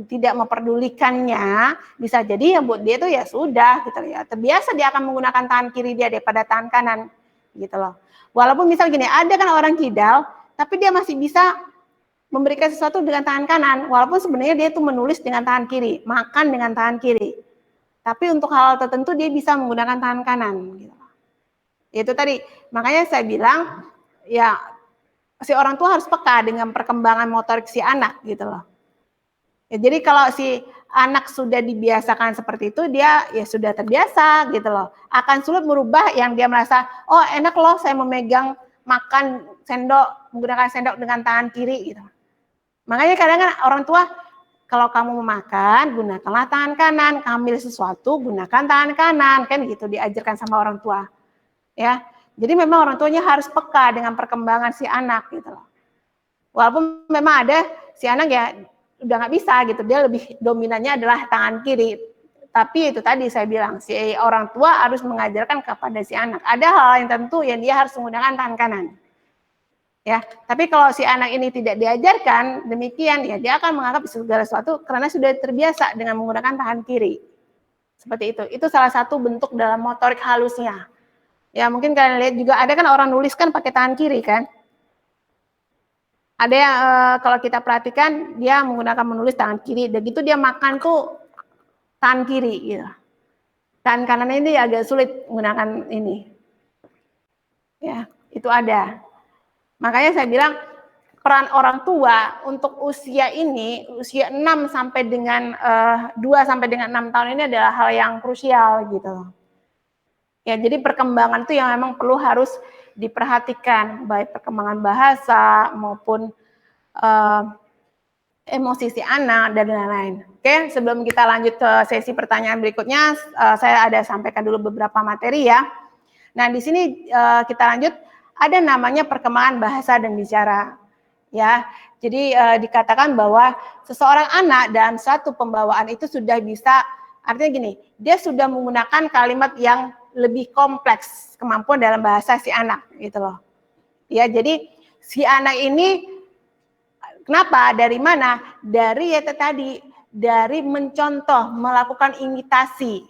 tidak memperdulikannya, bisa jadi ya buat dia tuh ya sudah, gitu ya. Terbiasa dia akan menggunakan tangan kiri dia daripada tangan kanan, gitu loh. Walaupun misal gini, ada kan orang kidal, tapi dia masih bisa memberikan sesuatu dengan tangan kanan, walaupun sebenarnya dia tuh menulis dengan tangan kiri, makan dengan tangan kiri. Tapi untuk hal tertentu dia bisa menggunakan tangan kanan. Gitu. Itu tadi, makanya saya bilang, ya si orang tua harus peka dengan perkembangan motorik si anak gitu loh. Ya, jadi kalau si anak sudah dibiasakan seperti itu, dia ya sudah terbiasa gitu loh. Akan sulit merubah yang dia merasa, oh enak loh saya memegang makan sendok, menggunakan sendok dengan tangan kiri gitu. Makanya kadang kan orang tua, kalau kamu mau makan, gunakanlah tangan kanan, ambil sesuatu, gunakan tangan kanan, kan gitu diajarkan sama orang tua. Ya, jadi memang orang tuanya harus peka dengan perkembangan si anak gitu loh. Walaupun memang ada si anak ya udah nggak bisa gitu, dia lebih dominannya adalah tangan kiri. Tapi itu tadi saya bilang, si orang tua harus mengajarkan kepada si anak. Ada hal yang tentu yang dia harus menggunakan tangan kanan. Ya, tapi kalau si anak ini tidak diajarkan demikian, ya dia akan menganggap segala sesuatu karena sudah terbiasa dengan menggunakan tangan kiri. Seperti itu. Itu salah satu bentuk dalam motorik halusnya. Ya, mungkin kalian lihat juga ada kan orang nulis kan pakai tangan kiri kan. Ada yang kalau kita perhatikan dia menggunakan menulis tangan kiri, dan gitu dia makan tuh tangan kiri gitu. Tangan kanan ini agak sulit menggunakan ini. Ya, itu ada. Makanya saya bilang peran orang tua untuk usia ini, usia 6 sampai dengan 2 sampai dengan 6 tahun ini adalah hal yang krusial gitu. Ya, jadi perkembangan itu yang memang perlu harus diperhatikan, baik perkembangan bahasa maupun emosi si anak dan lain-lain. Oke, sebelum kita lanjut ke sesi pertanyaan berikutnya, saya ada sampaikan dulu beberapa materi ya. Nah, di sini kita lanjut. Ada namanya perkembangan bahasa dan bicara, ya. Jadi dikatakan bahwa seseorang anak dalam satu pembawaan itu sudah bisa, artinya gini, dia sudah menggunakan kalimat yang lebih kompleks kemampuan dalam bahasa si anak, gitu loh. Ya, jadi si anak ini kenapa? Dari mana? Dari ya tadi, dari mencontoh, melakukan imitasi.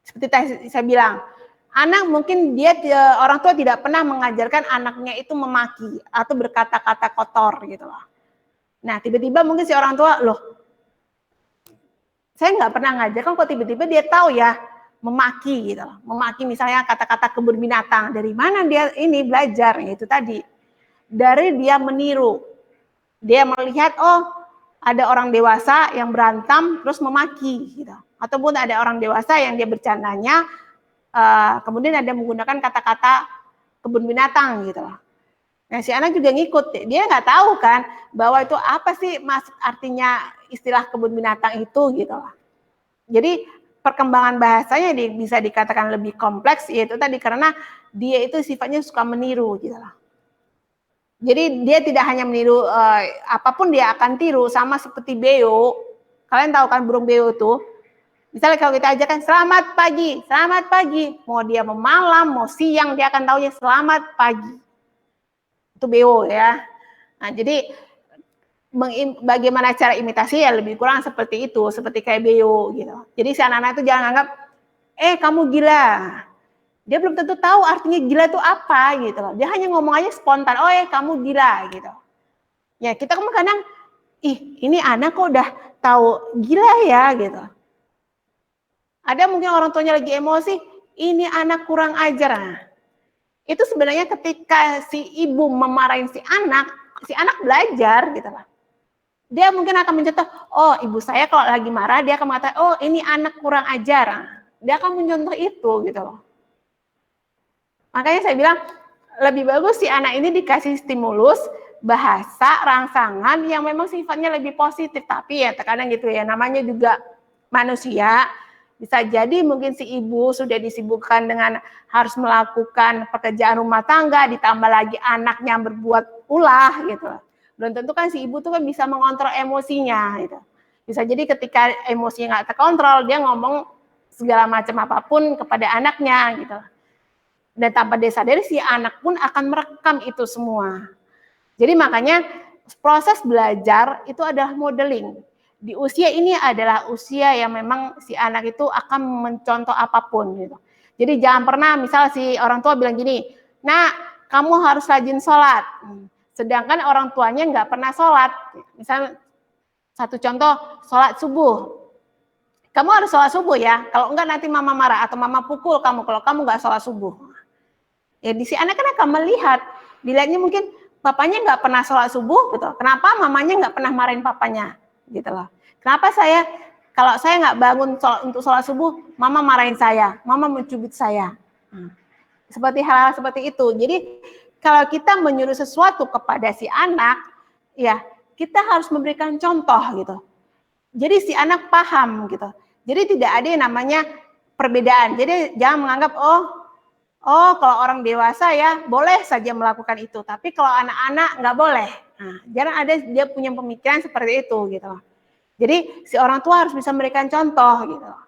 Seperti saya bilang. Anak mungkin dia orang tua tidak pernah mengajarkan anaknya itu memaki atau berkata-kata kotor gitu loh. Nah tiba-tiba mungkin si orang tua loh, saya nggak pernah ngajarkan kok tiba-tiba dia tahu ya memaki gitu loh. Memaki misalnya kata-kata kebun binatang, dari mana dia ini belajar itu tadi, dari dia meniru. Dia melihat, oh ada orang dewasa yang berantem terus memaki, gitu. Ataupun ada orang dewasa yang dia bercandanya, kemudian ada menggunakan kata-kata kebun binatang, gitu loh. Nah, si anak juga ngikut, dia nggak tahu kan bahwa itu apa sih artinya istilah kebun binatang itu, gitu loh. Jadi perkembangan bahasanya bisa dikatakan lebih kompleks, yaitu tadi karena dia itu sifatnya suka meniru, gitu loh. Jadi dia tidak hanya meniru, apapun dia akan tiru, sama seperti beo. Kalian tahu kan burung beo itu? Misalnya kalau kita ajarkan selamat pagi, mau dia mau malam, mau siang, dia akan taunya selamat pagi. Itu beo ya. Nah, jadi bagaimana cara imitasi ya lebih kurang seperti itu, seperti kayak beo gitu. Jadi si anak-anak itu jangan anggap, kamu gila. Dia belum tentu tahu artinya gila itu apa gitu loh. Dia hanya ngomong aja spontan, kamu gila gitu. Ya kita kan kadang, ini anak kok udah tahu gila ya gitu. Ada mungkin orang tuanya lagi emosi, ini anak kurang ajar. Nah, itu sebenarnya ketika si ibu memarahin si anak belajar gitu loh. Dia mungkin akan mencontoh, ibu saya kalau lagi marah dia akan mengatakan, ini anak kurang ajar. Dia akan mencontoh itu gitu loh. Makanya saya bilang lebih bagus si anak ini dikasih stimulus bahasa rangsangan yang memang sifatnya lebih positif. Tapi ya terkadang gitu ya, namanya juga manusia. Bisa jadi mungkin si ibu sudah disibukkan dengan harus melakukan pekerjaan rumah tangga, ditambah lagi anaknya berbuat ulah gitu. Belum tentu kan si ibu tuh kan bisa mengontrol emosinya gitu. Bisa jadi ketika emosinya nggak terkontrol, dia ngomong segala macam apapun kepada anaknya gitu. Dan tanpa dia sadari si anak pun akan merekam itu semua. Jadi makanya proses belajar itu adalah modeling. Di usia ini adalah usia yang memang si anak itu akan mencontoh apapun gitu. Jadi jangan pernah misal si orang tua bilang gini, nah kamu harus rajin sholat. Sedangkan orang tuanya nggak pernah sholat. Misal satu contoh, sholat subuh. Kamu harus sholat subuh ya, kalau enggak nanti mama marah atau mama pukul kamu kalau kamu nggak sholat subuh. Ya di si anak kan akan melihat, dilihatnya mungkin papanya nggak pernah sholat subuh gitu. Kenapa mamanya nggak pernah marahin papanya gitu loh. Kenapa kalau saya nggak bangun untuk sholat subuh, mama marahin saya, mama mencubit saya. Seperti hal-hal seperti itu. Jadi kalau kita menyuruh sesuatu kepada si anak, ya kita harus memberikan contoh gitu. Jadi si anak paham gitu. Jadi tidak ada yang namanya perbedaan. Jadi jangan menganggap kalau orang dewasa ya boleh saja melakukan itu, tapi kalau anak-anak nggak boleh. Nah, jangan ada dia punya pemikiran seperti itu gitu loh. Jadi si orang tua harus bisa memberikan contoh gitu loh.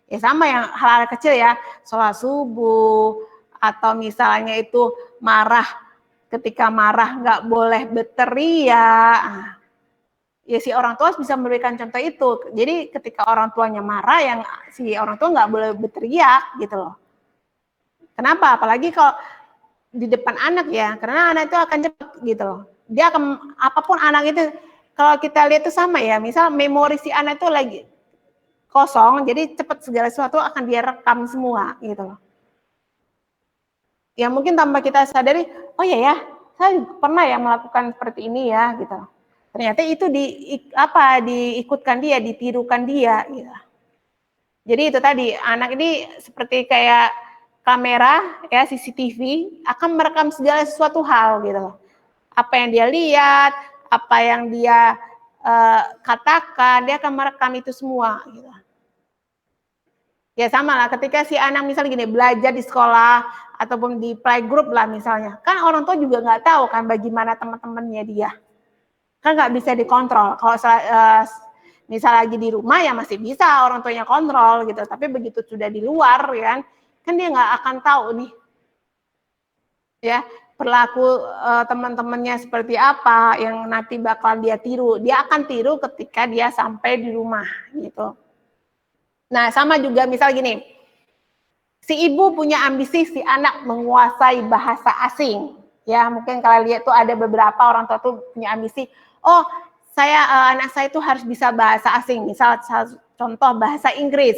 Ya sama yang hal-hal kecil ya, sholat subuh atau misalnya itu marah, ketika marah nggak boleh berteriak. Nah, ya si orang tua harus bisa memberikan contoh itu. Jadi ketika orang tuanya marah, yang si orang tua nggak boleh berteriak gitu loh. Kenapa? Apalagi kalau di depan anak ya, karena anak itu akan cepat gitu loh. Dia akan, apapun anak itu, kalau kita lihat itu sama ya, misal memori si anak itu lagi kosong, jadi cepat segala sesuatu akan dia rekam semua gitu loh. Ya mungkin tanpa kita sadari, ya, saya pernah ya melakukan seperti ini ya gitu. Ternyata itu diikutkan dia, ditirukan dia gitu. Jadi itu tadi, anak ini seperti kayak kamera ya, CCTV akan merekam segala sesuatu hal gitu loh. Apa yang dia lihat, apa yang dia katakan, dia akan merekam itu semua gitu. Ya sama lah ketika si anak misalnya gini belajar di sekolah ataupun di playgroup lah misalnya, kan orang tua juga nggak tahu kan bagaimana teman-temannya dia, kan nggak bisa dikontrol. Kalau misal lagi di rumah ya masih bisa orang tuanya kontrol gitu, tapi begitu sudah di luar kan dia nggak akan tahu nih ya perilaku teman-temannya seperti apa yang nanti bakal dia tiru. Dia akan tiru ketika dia sampai di rumah gitu. Nah sama juga misal gini, si ibu punya ambisi si anak menguasai bahasa asing ya, mungkin kalian lihat tuh ada beberapa orang tua tuh punya ambisi, anak saya itu harus bisa bahasa asing, misal contoh bahasa Inggris.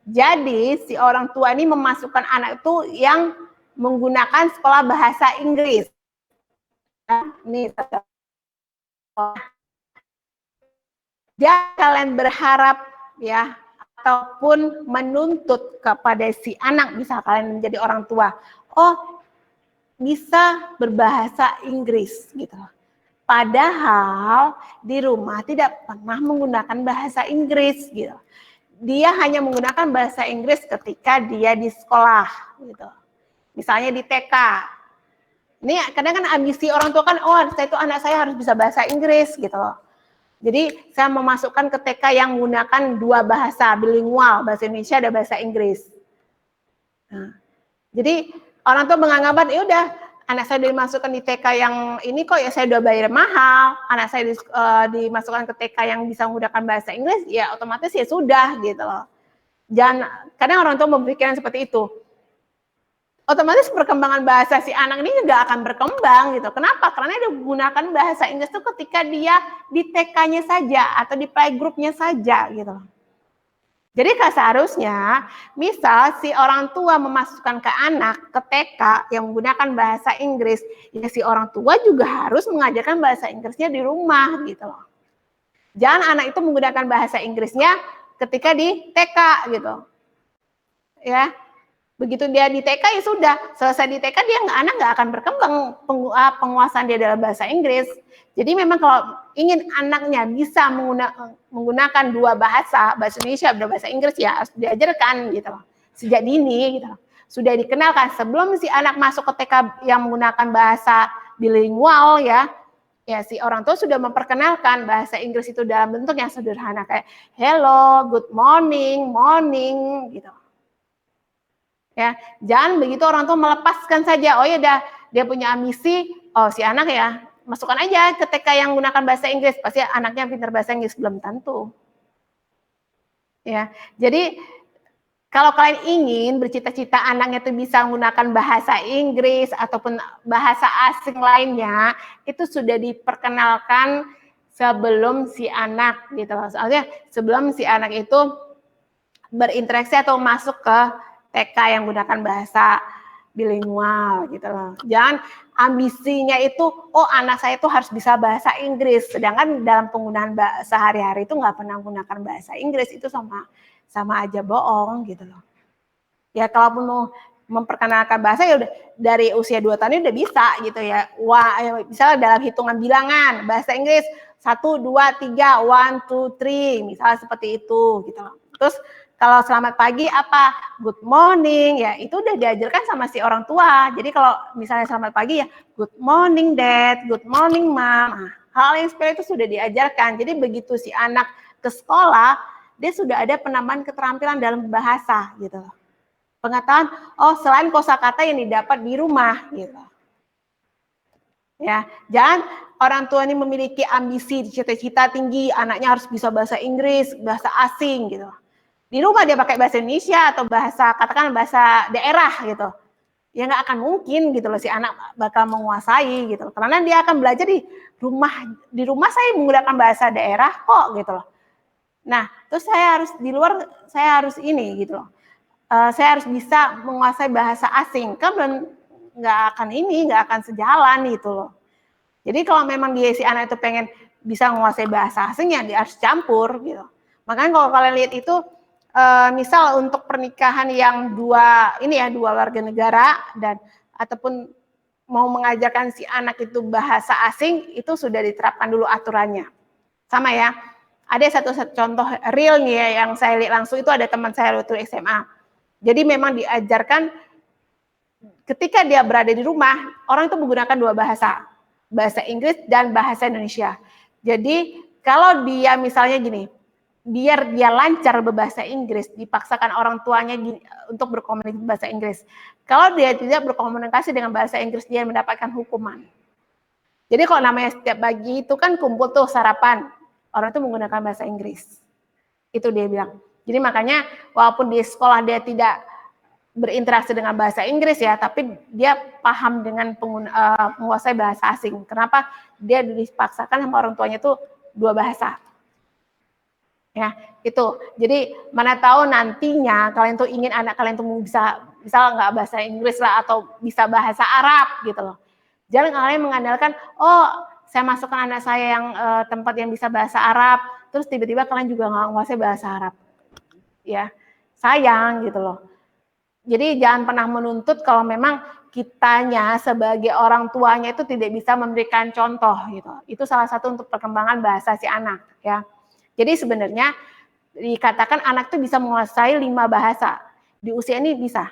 Jadi si orang tua ini memasukkan anak itu yang menggunakan sekolah bahasa Inggris. Ini Jangan kalian berharap ya ataupun menuntut kepada si anak, bisa kalian menjadi orang tua, oh bisa berbahasa Inggris gitu. Padahal di rumah tidak pernah menggunakan bahasa Inggris gitu. Dia hanya menggunakan bahasa Inggris ketika dia di sekolah gitu. Misalnya di TK. Ini kadang kan ambisi orang tua kan, oh anak saya harus bisa bahasa Inggris gitu loh. Jadi saya memasukkan ke TK yang menggunakan dua bahasa bilingual, bahasa Indonesia dan bahasa Inggris. Nah, jadi orang tua menganggapan, ya udah anak saya dimasukkan di TK yang ini kok ya saya udah bayar mahal, anak saya dimasukkan ke TK yang bisa menggunakan bahasa Inggris, ya otomatis ya sudah gitu loh. Jangan, kadang orang tua berpikiran seperti itu. Otomatis perkembangan bahasa si anak ini juga akan berkembang gitu. Kenapa? Karena dia menggunakan bahasa Inggris itu ketika dia di TK-nya saja atau di playgroup-nya saja gitu. Jadi seharusnya misal si orang tua memasukkan ke anak ke TK yang menggunakan bahasa Inggris, ya si orang tua juga harus mengajarkan bahasa Inggrisnya di rumah gitu loh. Jangan anak itu menggunakan bahasa Inggrisnya ketika di TK gitu. Ya. Begitu dia di TK ya sudah, selesai di TK anak nggak akan berkembang penguasaan dia dalam bahasa Inggris. Jadi memang kalau ingin anaknya bisa menggunakan dua bahasa Indonesia dan bahasa Inggris ya harus diajarkan gitu loh. Sejak dini gitu loh. Sudah dikenalkan sebelum si anak masuk ke TK yang menggunakan bahasa bilingual ya si orang tua sudah memperkenalkan bahasa Inggris itu dalam bentuk yang sederhana kayak hello, good morning, morning gitu. Ya, jangan begitu orang tua melepaskan saja. Oh ya udah dia punya ambisi, oh si anak ya masukkan aja ke TK yang menggunakan bahasa Inggris, pasti anaknya pintar bahasa Inggris, belum tentu. Ya, jadi kalau kalian ingin bercita-cita anaknya itu bisa menggunakan bahasa Inggris ataupun bahasa asing lainnya, itu sudah diperkenalkan sebelum si anak gitu. Soalnya sebelum si anak itu berinteraksi atau masuk ke TK yang menggunakan bahasa bilingual gitu loh. Jangan ambisinya itu, oh anak saya itu harus bisa bahasa Inggris, sedangkan dalam penggunaan sehari-hari itu nggak pernah menggunakan bahasa Inggris, itu sama aja bohong gitu loh. Ya kalaupun mau memperkenalkan bahasa ya udah dari usia 2 tahun udah bisa gitu ya. Wah, misalnya dalam hitungan bilangan bahasa Inggris 1 2 3 1 2 3 misalnya seperti itu gitu loh. Terus kalau selamat pagi apa? Good morning, ya itu udah diajarkan sama si orang tua. Jadi kalau misalnya selamat pagi ya, good morning dad, good morning mom. Nah, hal yang seperti itu sudah diajarkan. Jadi begitu si anak ke sekolah, dia sudah ada penambahan keterampilan dalam bahasa gitu. Pengetahuan, oh selain kosakata yang didapat di rumah gitu. Ya, jangan orang tua ini memiliki ambisi, cita-cita tinggi, anaknya harus bisa bahasa Inggris, bahasa asing gitu. Di rumah dia pakai bahasa Indonesia atau katakan bahasa daerah gitu. Ya nggak akan mungkin gitu loh si anak bakal menguasai gitu. Karena dia akan belajar di rumah saya menggunakan bahasa daerah kok gitu loh. Nah, terus saya harus di luar saya harus ini gitu loh. Saya harus bisa menguasai bahasa asing. Kan nggak akan sejalan gitu loh. Jadi kalau memang si anak itu pengen bisa menguasai bahasa asingnya, dia harus campur gitu. Makanya kalau kalian lihat itu misal untuk pernikahan yang dua warga negara dan ataupun mau mengajarkan si anak itu bahasa asing, itu sudah diterapkan dulu aturannya. Sama ya. Ada satu contoh real nih ya yang saya lihat langsung, itu ada teman saya waktu SMA. Jadi memang diajarkan ketika dia berada di rumah, orang itu menggunakan dua bahasa Inggris dan bahasa Indonesia. Jadi kalau dia misalnya gini, biar dia lancar berbahasa Inggris, dipaksakan orang tuanya untuk berkomunikasi bahasa Inggris. Kalau dia tidak berkomunikasi dengan bahasa Inggris, dia mendapatkan hukuman. Jadi kalau namanya setiap pagi itu kan kumpul tuh sarapan, orang itu menggunakan bahasa Inggris. Itu dia bilang. Jadi makanya walaupun di sekolah dia tidak berinteraksi dengan bahasa Inggris ya, tapi dia paham dengan menguasai bahasa asing. Kenapa? Dia dipaksakan sama orang tuanya itu dua bahasa. Ya, itu. Jadi mana tahu nantinya kalian tuh ingin anak kalian tuh bisa nggak bahasa Inggris lah atau bisa bahasa Arab gitu loh. Jangan kalian mengandalkan, oh saya masukkan anak saya yang tempat yang bisa bahasa Arab, terus tiba-tiba kalian juga nggak menguasai bahasa Arab, ya sayang gitu loh. Jadi jangan pernah menuntut kalau memang kitanya sebagai orang tuanya itu tidak bisa memberikan contoh gitu. Itu salah satu untuk perkembangan bahasa si anak, ya. Jadi sebenarnya dikatakan anak itu bisa menguasai 5 bahasa di usia ini bisa.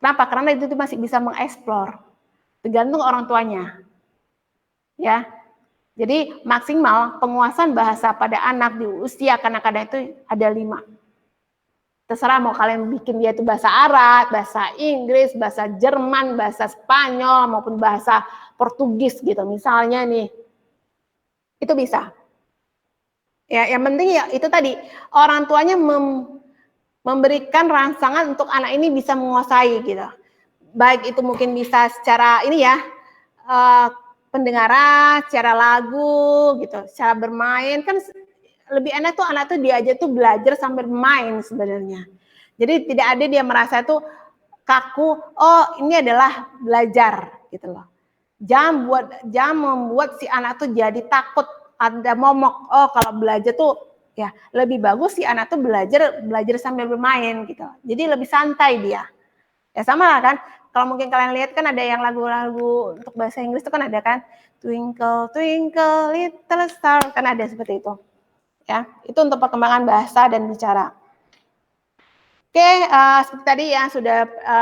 Kenapa? Karena itu masih bisa mengeksplor. Tergantung orang tuanya. Ya. Jadi maksimal penguasaan bahasa pada anak di usia kanak-kanak itu ada 5. Terserah mau kalian bikin dia itu bahasa Arab, bahasa Inggris, bahasa Jerman, bahasa Spanyol, maupun bahasa Portugis gitu misalnya nih. Itu bisa. Ya, yang penting ya itu tadi, orang tuanya memberikan rangsangan untuk anak ini bisa menguasai gitu. Baik itu mungkin bisa secara ini ya, pendengaran, secara lagu gitu, secara bermain kan lebih enak tuh anak tuh diajak tuh belajar sambil bermain sebenarnya. Jadi tidak ada dia merasa tuh kaku, oh ini adalah belajar gitu loh. Jangan membuat si anak tuh jadi takut, ada momok. Oh kalau belajar tuh ya lebih bagus si anak tuh belajar sambil bermain gitu. Jadi lebih santai dia. Ya sama lah kan. Kalau mungkin kalian lihat kan ada yang lagu-lagu untuk bahasa Inggris itu kan ada kan, Twinkle Twinkle Little Star, kan ada seperti itu. Ya, itu untuk perkembangan bahasa dan bicara. Oke, seperti tadi yang sudah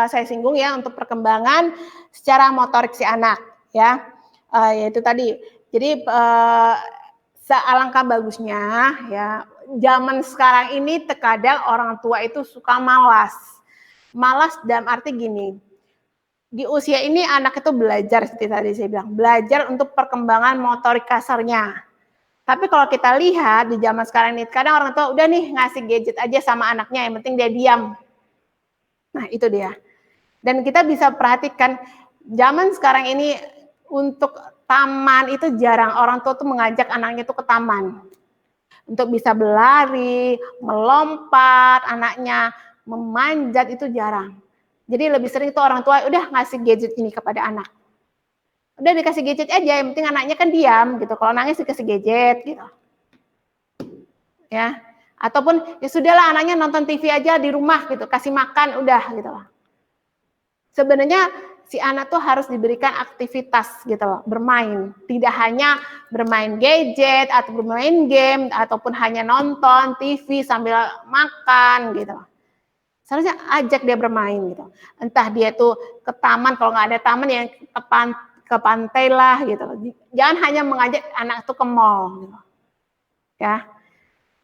saya singgung ya untuk perkembangan secara motorik si anak, ya, yaitu tadi. Jadi sealangkah bagusnya, ya, zaman sekarang ini terkadang orang tua itu suka malas dalam arti gini. Di usia ini anak itu belajar seperti tadi saya bilang, belajar untuk perkembangan motorik kasarnya. Tapi kalau kita lihat di zaman sekarang ini, kadang orang tua udah nih ngasih gadget aja sama anaknya, yang penting dia diam. Nah itu dia. Dan kita bisa perhatikan, zaman sekarang ini untuk taman itu jarang orang tua tuh mengajak anaknya itu ke taman. Untuk bisa berlari, melompat, anaknya memanjat itu jarang. Jadi lebih sering itu orang tua udah ngasih gadget ini kepada anak. Udah dikasih gadget aja, yang penting anaknya kan diam gitu. Kalau nangis dikasih gadget gitu. Ya. Ataupun ya sudahlah anaknya nonton TV aja di rumah gitu, kasih makan udah gitu loh. Sebenarnya si anak tuh harus diberikan aktivitas gitu loh, bermain. Tidak hanya bermain gadget atau bermain game ataupun hanya nonton TV sambil makan gitu loh. Seharusnya ajak dia bermain gitu. Entah dia tuh ke taman, kalau nggak ada taman ya ke pantai lah gitu. Jangan hanya mengajak anak itu ke mall gitu. Ya.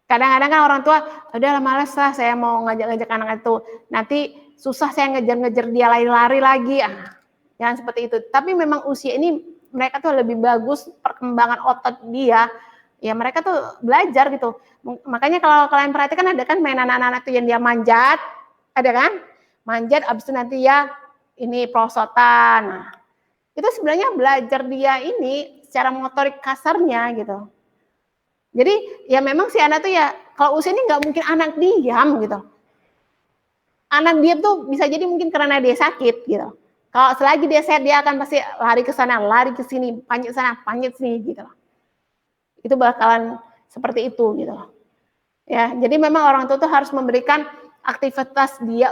Kadang-kadang kan orang tua, udah malas lah saya mau ngajak-ngajak anak itu. Nanti susah saya ngejar-ngejar dia lari-lari lagi. Jangan seperti itu. Tapi memang usia ini mereka tuh lebih bagus perkembangan otot dia. Ya mereka tuh belajar gitu. Makanya kalau kalian perhatikan ada kan mainan anak-anak tuh yang dia manjat. Ada kan? Manjat abis itu nanti ya ini perosotan. Nah, itu sebenarnya belajar dia ini secara motorik kasarnya gitu. Jadi ya memang si anak tuh ya kalau usia ini nggak mungkin anak diam gitu. Anak diam tuh bisa jadi mungkin karena dia sakit gitu. Kalau selagi dia sehat dia akan pasti lari ke sana, lari ke sini, panjat sana, panjat sini gitu. Itu bakalan seperti itu gitu. Ya, jadi memang orang tua tuh harus memberikan aktivitas dia.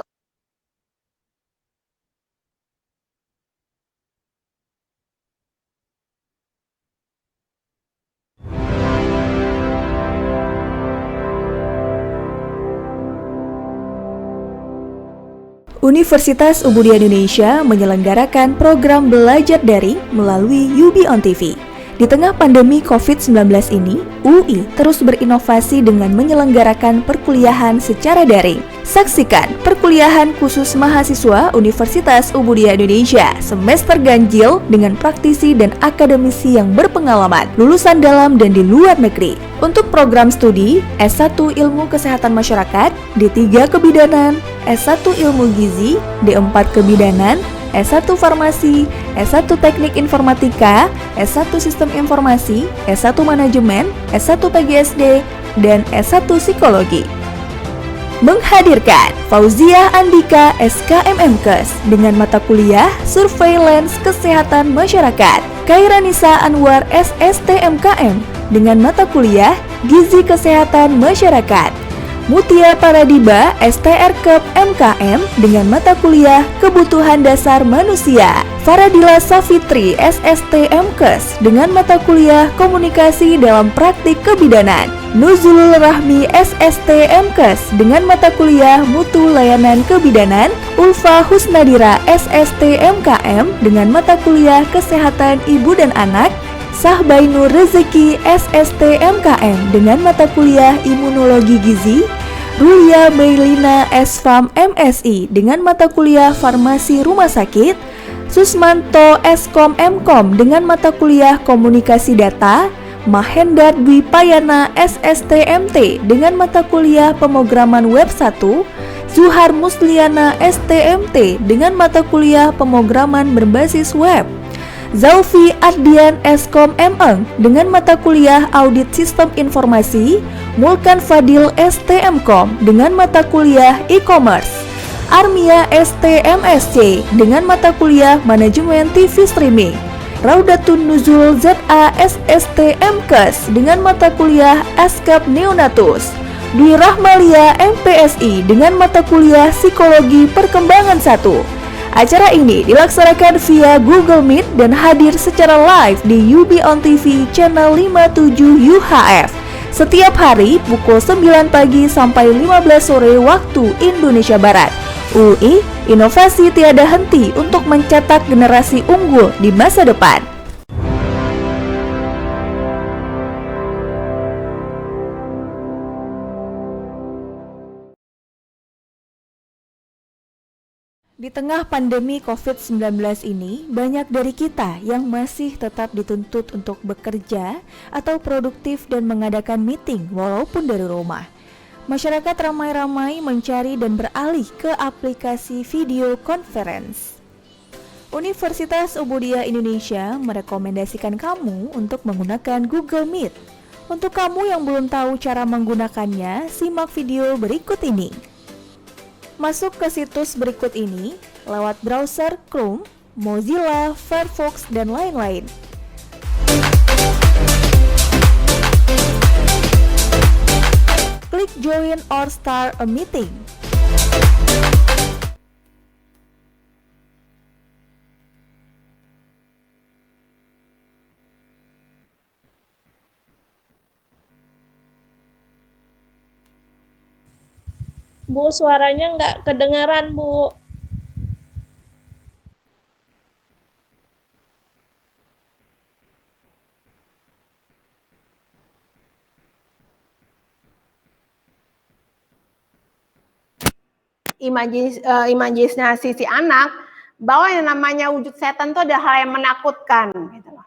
Universitas Ubudia Indonesia menyelenggarakan program belajar daring melalui UB on TV. Di tengah pandemi COVID-19 ini, UI terus berinovasi dengan menyelenggarakan perkuliahan secara daring. Saksikan perkuliahan khusus mahasiswa Universitas Ubudia Indonesia semester ganjil dengan praktisi dan akademisi yang berpengalaman, lulusan dalam dan di luar negeri. Untuk program studi S1 Ilmu Kesehatan Masyarakat, D3 Kebidanan, S1 Ilmu Gizi, D4 Kebidanan, S1 Farmasi, S1 Teknik Informatika, S1 Sistem Informasi, S1 Manajemen, S1 PGSD, dan S1 Psikologi. menghadirkan Fauzia Andika SKMMKes dengan mata kuliah Surveillance Kesehatan Masyarakat, Kairanisa Anwar SSTMKM dengan mata kuliah Gizi Kesehatan Masyarakat, Mutia Paradiba STRKEP MKM dengan mata kuliah Kebutuhan Dasar Manusia, Faradila Safitri SSTMKes dengan mata kuliah Komunikasi dalam Praktik Kebidanan, Nuzulul Rahmi SSTMKes dengan mata kuliah Mutu Layanan Kebidanan, Ulfa Husnadira SSTMKM dengan mata kuliah Kesehatan Ibu dan Anak, Sahbainur Rezeki SSTMKM dengan mata kuliah Imunologi Gizi, Rulia Meilina SFAM MSI dengan mata kuliah Farmasi Rumah Sakit, Susmanto Eskom Mkom dengan mata kuliah Komunikasi Data, Mahendar Dwi Payana SSTMT dengan mata kuliah Pemrograman Web 1, Zuhar Musliana STMT dengan mata kuliah Pemrograman Berbasis Web, Zaufi Ardian Eskom Meng dengan mata kuliah Audit Sistem Informasi, Mulkan Fadil STMkom dengan mata kuliah E-commerce, Armia STMSC dengan mata kuliah Manajemen TV Streaming, Raudatun Nuzul ZA SSTMKes dengan mata kuliah Askap Neonatus, Dwi Rahmalia MPSI dengan mata kuliah Psikologi Perkembangan 1. Acara ini dilaksanakan via Google Meet dan hadir secara live di UB On TV channel 57 UHF setiap hari pukul 9 pagi sampai 15 sore waktu Indonesia Barat. UI, inovasi tiada henti untuk mencetak generasi unggul di masa depan. Di tengah pandemi COVID-19 ini, banyak dari kita yang masih tetap dituntut untuk bekerja atau produktif dan mengadakan meeting walaupun dari rumah. Masyarakat ramai-ramai mencari dan beralih ke aplikasi video conference. Universitas Ubudiyah Indonesia merekomendasikan kamu untuk menggunakan Google Meet. Untuk kamu yang belum tahu cara menggunakannya, simak video berikut ini. Masuk ke situs berikut ini lewat browser Chrome, Mozilla, Firefox, dan lain-lain. Klik Join or Start a Meeting. Bu, suaranya nggak kedengaran, Bu. Imajinasi si anak bahwa yang namanya wujud setan itu ada hal yang menakutkan gitu loh.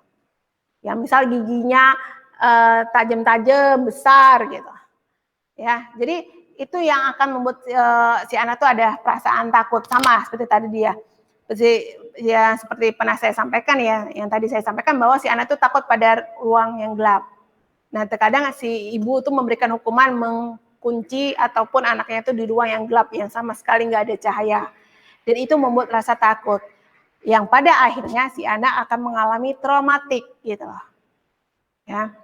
Ya misal giginya tajam-tajam besar gitu. Ya, jadi itu yang akan membuat si anak tuh ada perasaan takut, sama seperti tadi seperti pernah saya sampaikan ya, yang tadi saya sampaikan bahwa si anak tuh takut pada ruang yang gelap. Nah, terkadang si ibu tuh memberikan hukuman mengkunci ataupun anaknya itu di ruang yang gelap yang sama sekali nggak ada cahaya. Dan itu membuat rasa takut. Yang pada akhirnya si anak akan mengalami traumatik gitu loh. Ya.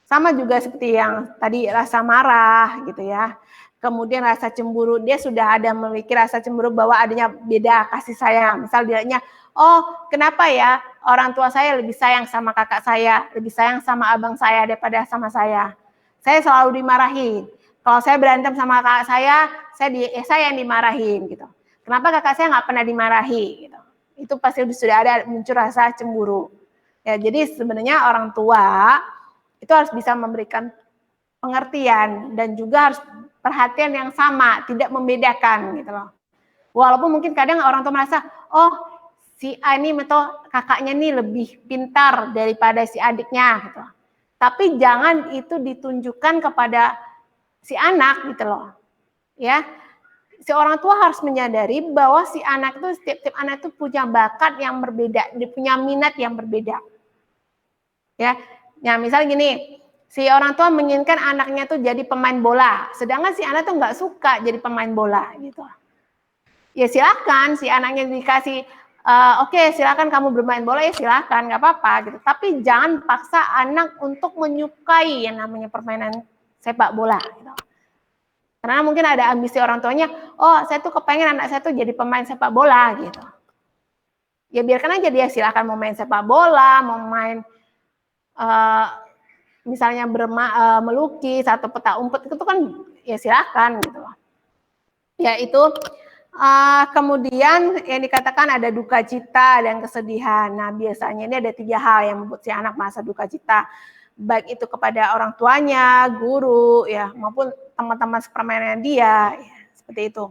Sama juga seperti yang tadi rasa marah gitu ya. Kemudian rasa cemburu, dia sudah ada memiliki rasa cemburu bahwa adanya beda kasih sayang. Misal dianya, oh kenapa ya orang tua saya lebih sayang sama kakak saya, lebih sayang sama abang saya daripada sama saya. Saya selalu dimarahin. Kalau saya berantem sama kakak saya yang dimarahin gitu. Kenapa kakak saya nggak pernah dimarahi gitu. Itu pasti sudah ada muncul rasa cemburu. Ya, jadi sebenarnya orang tua itu harus bisa memberikan pengertian dan juga harus perhatian yang sama, tidak membedakan gitu loh. Walaupun mungkin kadang orang tua merasa, oh si A ini atau kakaknya nih lebih pintar daripada si adiknya gitu. Tapi jangan itu ditunjukkan kepada si anak gitu loh. Ya. Si orang tua harus menyadari bahwa si anak itu setiap anak itu punya bakat yang berbeda, dia punya minat yang berbeda. Ya. Nah, misal gini, Si orang tua menginginkan anaknya tuh jadi pemain bola, sedangkan si anak tuh nggak suka jadi pemain bola gitu. Ya silakan si anaknya dikasih oke, silakan kamu bermain bola, ya silakan, nggak apa-apa gitu. Tapi jangan paksa anak untuk menyukai yang namanya permainan sepak bola gitu. Karena mungkin ada ambisi orang tuanya, oh saya tuh kepengen anak saya tuh jadi pemain sepak bola gitu. Ya biarkan aja dia, silakan mau main sepak bola, mau main misalnya melukis atau peta umpet, itu kan ya silakan gitu loh. Ya itu kemudian yang dikatakan ada duka cita dan kesedihan. Nah biasanya ini ada 3 hal yang membuat si anak merasa duka cita, baik itu kepada orang tuanya, guru, ya maupun teman-teman sepermainan dia, ya, seperti itu.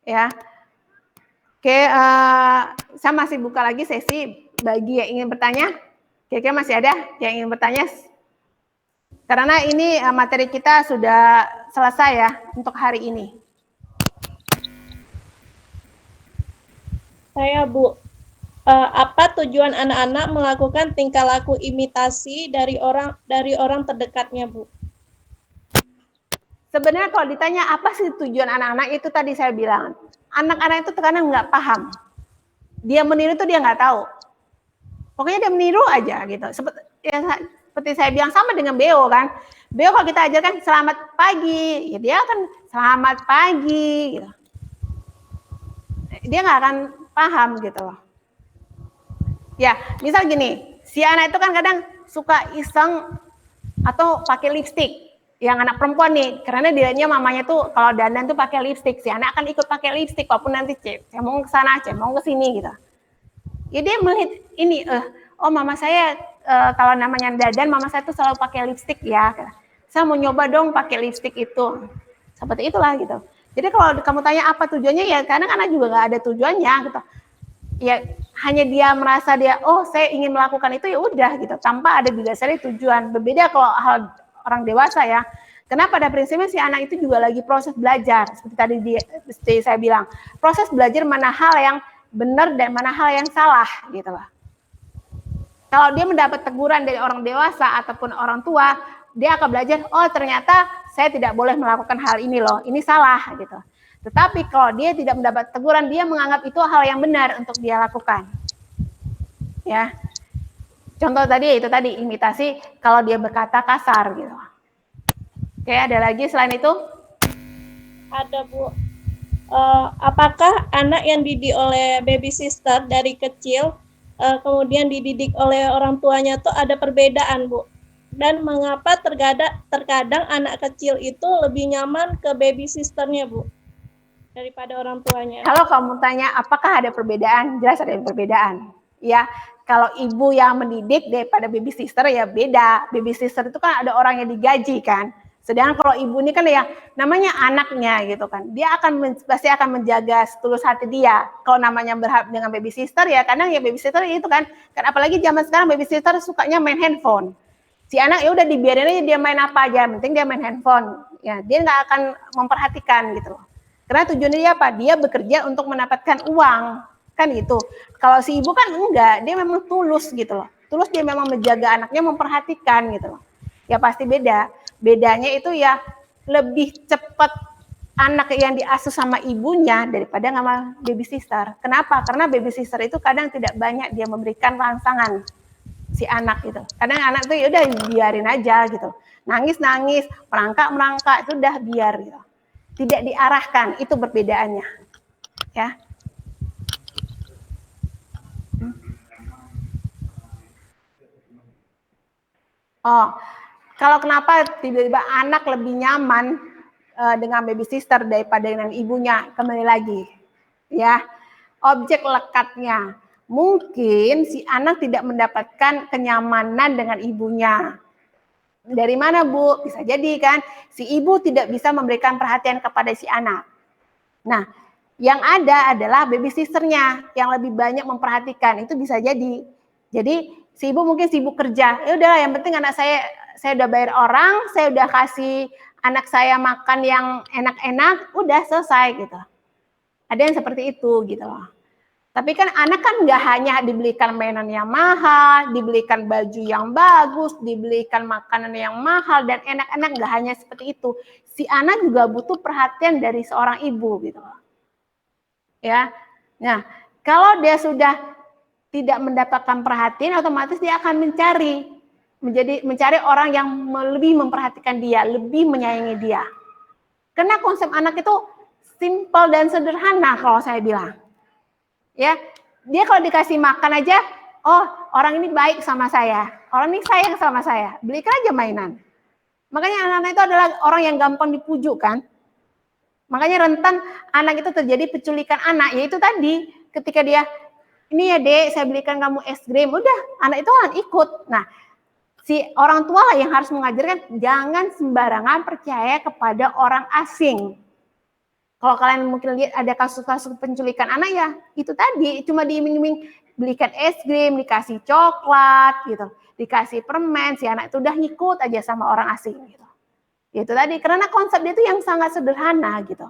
Ya, oke, saya masih buka lagi sesi bagi yang ingin bertanya. Kira-kira masih ada yang ingin bertanya? Karena ini materi kita sudah selesai ya untuk hari ini. Saya Bu, apa tujuan anak-anak melakukan tingkah laku imitasi dari orang terdekatnya Bu? Sebenarnya kalau ditanya apa sih tujuan anak-anak, itu tadi saya bilang, anak-anak itu terkadang nggak paham. Dia meniru itu dia nggak tahu. Pokoknya dia meniru aja gitu. Seperti saya bilang, sama dengan Beo kan. Beo kalau kita ajarkan selamat pagi, ya dia akan selamat pagi gitu. Dia nggak akan paham gitu loh. Ya, misal gini, si anak itu kan kadang suka iseng atau pakai lipstik. Yang anak perempuan nih, karena dirinya mamanya tuh kalau dandan tuh pakai lipstik, si anak akan ikut pakai lipstik walaupun nanti cemong ke sana, cemong ke sini gitu. Ya dia melihat ini, oh mama saya kalau namanya dandan, mama saya tuh selalu pakai lipstik ya. Saya mau nyoba dong pakai lipstik itu. Seperti itulah gitu. Jadi kalau kamu tanya apa tujuannya, ya karena anak juga nggak ada tujuannya gitu. Ya hanya dia merasa dia, oh saya ingin melakukan itu, ya udah gitu, tanpa ada didasari tujuan. Berbeda kalau hal orang dewasa ya. Karena pada prinsipnya si anak itu juga lagi proses belajar. Seperti tadi seperti saya bilang, proses belajar mana hal yang benar dan mana hal yang salah gitu lah. Kalau dia mendapat teguran dari orang dewasa ataupun orang tua, dia akan belajar, oh ternyata saya tidak boleh melakukan hal ini loh, ini salah gitu. Tetapi kalau dia tidak mendapat teguran, dia menganggap itu hal yang benar untuk dia lakukan. Ya. Contoh tadi itu tadi imitasi kalau dia berkata kasar gitu. Oke, ada lagi selain itu? Ada Bu. Apakah anak yang dididik oleh baby sister dari kecil kemudian dididik oleh orang tuanya tuh ada perbedaan Bu? Dan mengapa terkadang anak kecil itu lebih nyaman ke baby sisternya Bu daripada orang tuanya? Kalau kamu tanya apakah ada perbedaan, jelas ada perbedaan. Ya, kalau ibu yang mendidik daripada baby sister ya beda. Baby sister itu kan ada orang yang digaji kan. Sedangkan kalau ibu ini kan ya namanya anaknya gitu kan. Dia pasti akan menjaga setulus hati dia. Kalau namanya berharap dengan baby sister ya kadang ya baby sister itu kan apalagi zaman sekarang baby sister sukanya main handphone. Si anak ya udah dibiarin aja dia main apa aja, penting dia main handphone. Ya, dia nggak akan memperhatikan gitu loh. Karena tujuannya dia apa? Dia bekerja untuk mendapatkan uang. Kan gitu. Kalau si ibu kan enggak, dia memang tulus gitu loh. Tulus dia memang menjaga anaknya, memperhatikan gitu loh. Ya pasti beda. Bedanya itu ya lebih cepat anak yang diasuh sama ibunya daripada sama baby sister. Kenapa? Karena baby sister itu kadang tidak banyak dia memberikan rangsangan si anak gitu. Kadang anak tuh ya udah biarin aja gitu. Nangis-nangis, merangkak-merangkak itu udah biar gitu. Tidak diarahkan, itu perbedaannya. Ya. Oh, kalau kenapa tiba-tiba anak lebih nyaman dengan baby sister daripada dengan ibunya, kembali lagi. Ya, objek lekatnya. Mungkin si anak tidak mendapatkan kenyamanan dengan ibunya. Dari mana Bu? Bisa jadi kan, si ibu tidak bisa memberikan perhatian kepada si anak. Nah, yang ada adalah baby sisternya yang lebih banyak memperhatikan, itu bisa jadi. Jadi si ibu mungkin sibuk kerja, ya udahlah yang penting anak saya udah bayar orang, saya udah kasih anak saya makan yang enak-enak, udah selesai gitu. Ada yang seperti itu gitu loh. Tapi kan anak kan nggak hanya dibelikan mainan yang mahal, dibelikan baju yang bagus, dibelikan makanan yang mahal dan enak-enak, nggak hanya seperti itu. Si anak juga butuh perhatian dari seorang ibu gitu loh. Ya. Nah, kalau dia sudah tidak mendapatkan perhatian, otomatis dia akan mencari orang yang lebih memperhatikan dia, lebih menyayangi dia. Karena konsep anak itu simpel dan sederhana kalau saya bilang. Ya, dia kalau dikasih makan aja, oh orang ini baik sama saya, orang ini sayang sama saya, belikan aja mainan. Makanya anak-anak itu adalah orang yang gampang dipujuk kan. Makanya rentan anak itu terjadi penculikan anak, yaitu tadi ketika dia, ini ya dek, saya belikan kamu es krim, udah anak itu akan ikut. Nah, si orang tua lah yang harus mengajarkan jangan sembarangan percaya kepada orang asing. Kalau kalian mungkin lihat ada kasus-kasus penculikan anak ya, itu tadi cuma diiming-iming belikan es krim, dikasih coklat gitu, dikasih permen, si anak itu udah ngikut aja sama orang asing gitu. Itu tadi karena konsep dia itu yang sangat sederhana gitu.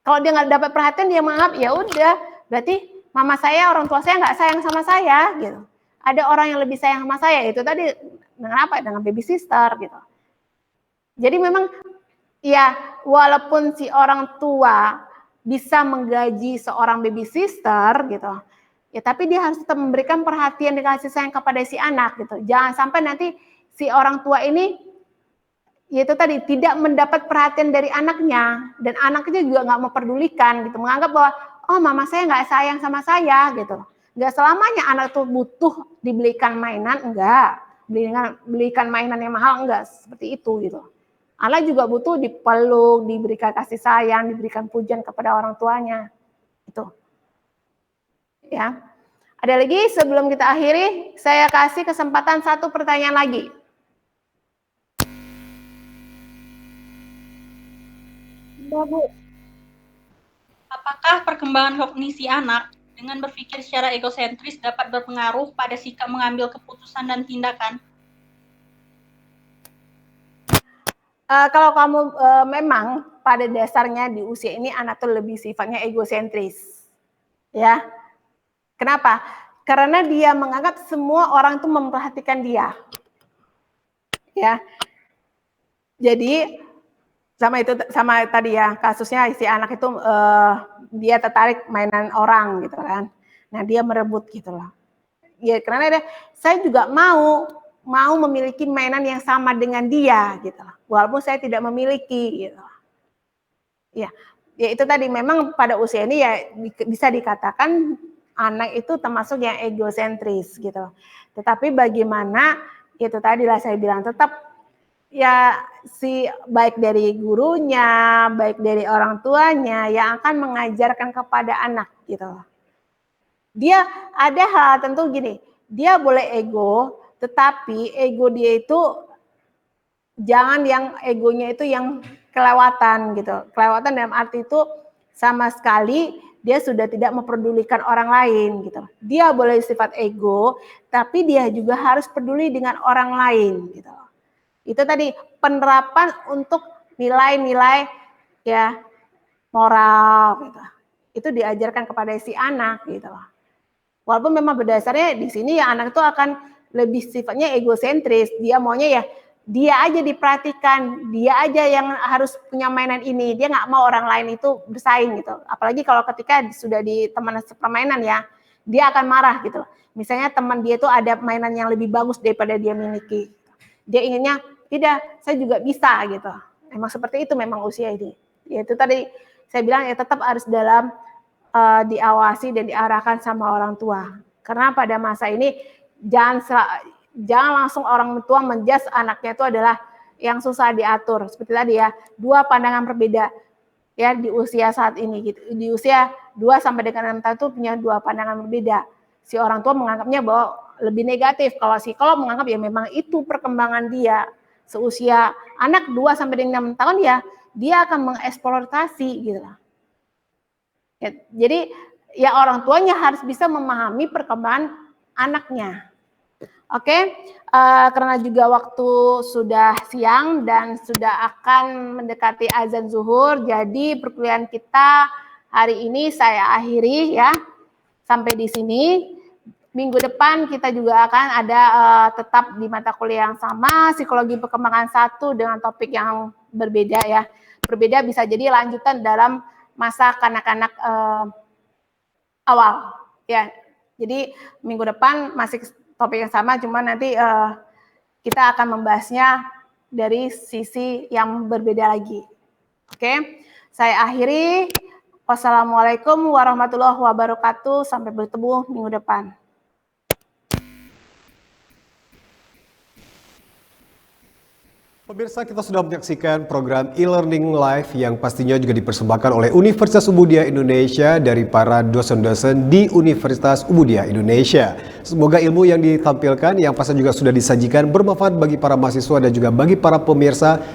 Kalau dia nggak dapat perhatian dia menganggap ya udah berarti mama saya, orang tua saya nggak sayang sama saya gitu. Ada orang yang lebih sayang sama saya, itu tadi dengan apa? Dengan baby sister gitu. Jadi memang ya, walaupun si orang tua bisa menggaji seorang baby sister gitu, ya tapi dia harus tetap memberikan perhatian dan kasih sayang kepada si anak gitu. Jangan sampai nanti si orang tua ini, yaitu tadi tidak mendapat perhatian dari anaknya dan anaknya juga nggak memperdulikan gitu, menganggap bahwa oh mama saya nggak sayang sama saya gitu. Nggak selamanya anak itu butuh dibelikan mainan, enggak, belikan mainan yang mahal, enggak seperti itu gitu. Anak juga butuh dipeluk, diberikan kasih sayang, diberikan pujian kepada orang tuanya. Itu. Ya. Ada lagi sebelum kita akhiri, saya kasih kesempatan satu pertanyaan lagi. Bu. Apakah perkembangan kognisi anak dengan berpikir secara egosentris dapat berpengaruh pada sikap mengambil keputusan dan tindakan? Kalau kamu memang pada dasarnya di usia ini anak tuh lebih sifatnya egosentris, ya. Kenapa? Karena dia menganggap semua orang tuh memperhatikan dia, ya. Jadi sama tadi ya kasusnya si anak itu dia tertarik mainan orang gitu kan. Nah dia merebut gitu loh. Ya karena saya juga mau memiliki mainan yang sama dengan dia gitu, walaupun saya tidak memiliki gitu. Ya itu tadi memang pada usia ini ya bisa dikatakan anak itu termasuk yang egosentris gitu. Tetapi bagaimana itu tadi lah saya bilang tetap ya si baik dari gurunya, baik dari orang tuanya yang akan mengajarkan kepada anak gitu. Dia ada hal tentu gini, dia boleh ego, tetapi ego dia itu jangan yang egonya itu yang kelewatan gitu. Kelewatan dalam arti itu sama sekali dia sudah tidak memperdulikan orang lain gitu. Dia boleh sifat ego, tapi dia juga harus peduli dengan orang lain gitu. Itu tadi penerapan untuk nilai-nilai ya moral gitu. Itu diajarkan kepada si anak gitu loh. Walaupun memang berdasarnya di sini ya anak itu akan lebih sifatnya egosentris. Dia maunya ya dia aja diperhatikan, dia aja yang harus punya mainan ini. Dia nggak mau orang lain itu bersaing gitu. Apalagi kalau ketika sudah di teman sepermainan ya, dia akan marah gitu. Misalnya teman dia itu ada mainan yang lebih bagus daripada dia miliki. Dia inginnya tidak, saya juga bisa gitu. Emang seperti itu memang usia ini. Ya itu tadi saya bilang ya tetap harus dalam diawasi dan diarahkan sama orang tua. Karena pada masa ini jangan langsung orang tua menjudge anaknya itu adalah yang susah diatur. Seperti tadi ya, dua pandangan berbeda ya di usia saat ini gitu. Di usia 2 sampai dengan 6 tahun itu punya dua pandangan berbeda. Si orang tua menganggapnya bahwa lebih negatif, kalau psikolog menganggap ya memang itu perkembangan dia. Seusia anak 2 sampai dengan 6 tahun ya, dia akan mengeksploitasi gitu lah. Ya, jadi ya orang tuanya harus bisa memahami perkembangan anaknya. Oke, karena juga waktu sudah siang dan sudah akan mendekati azan zuhur, jadi perkuliahan kita hari ini saya akhiri ya. sampai di sini. Minggu depan kita juga akan ada tetap di mata kuliah yang sama, psikologi perkembangan 1 dengan topik yang berbeda ya. Berbeda bisa jadi lanjutan dalam masa kanak-kanak awal ya. Jadi minggu depan masih topik yang sama, cuma nanti kita akan membahasnya dari sisi yang berbeda lagi. Oke, saya akhiri. Wassalamualaikum warahmatullahi wabarakatuh. Sampai bertemu minggu depan. Pemirsa, kita sudah menyaksikan program e-learning live yang pastinya juga dipersembahkan oleh Universitas Umudia Indonesia dari para dosen-dosen di Universitas Umudia Indonesia. Semoga ilmu yang ditampilkan yang pasti juga sudah disajikan bermanfaat bagi para mahasiswa dan juga bagi para pemirsa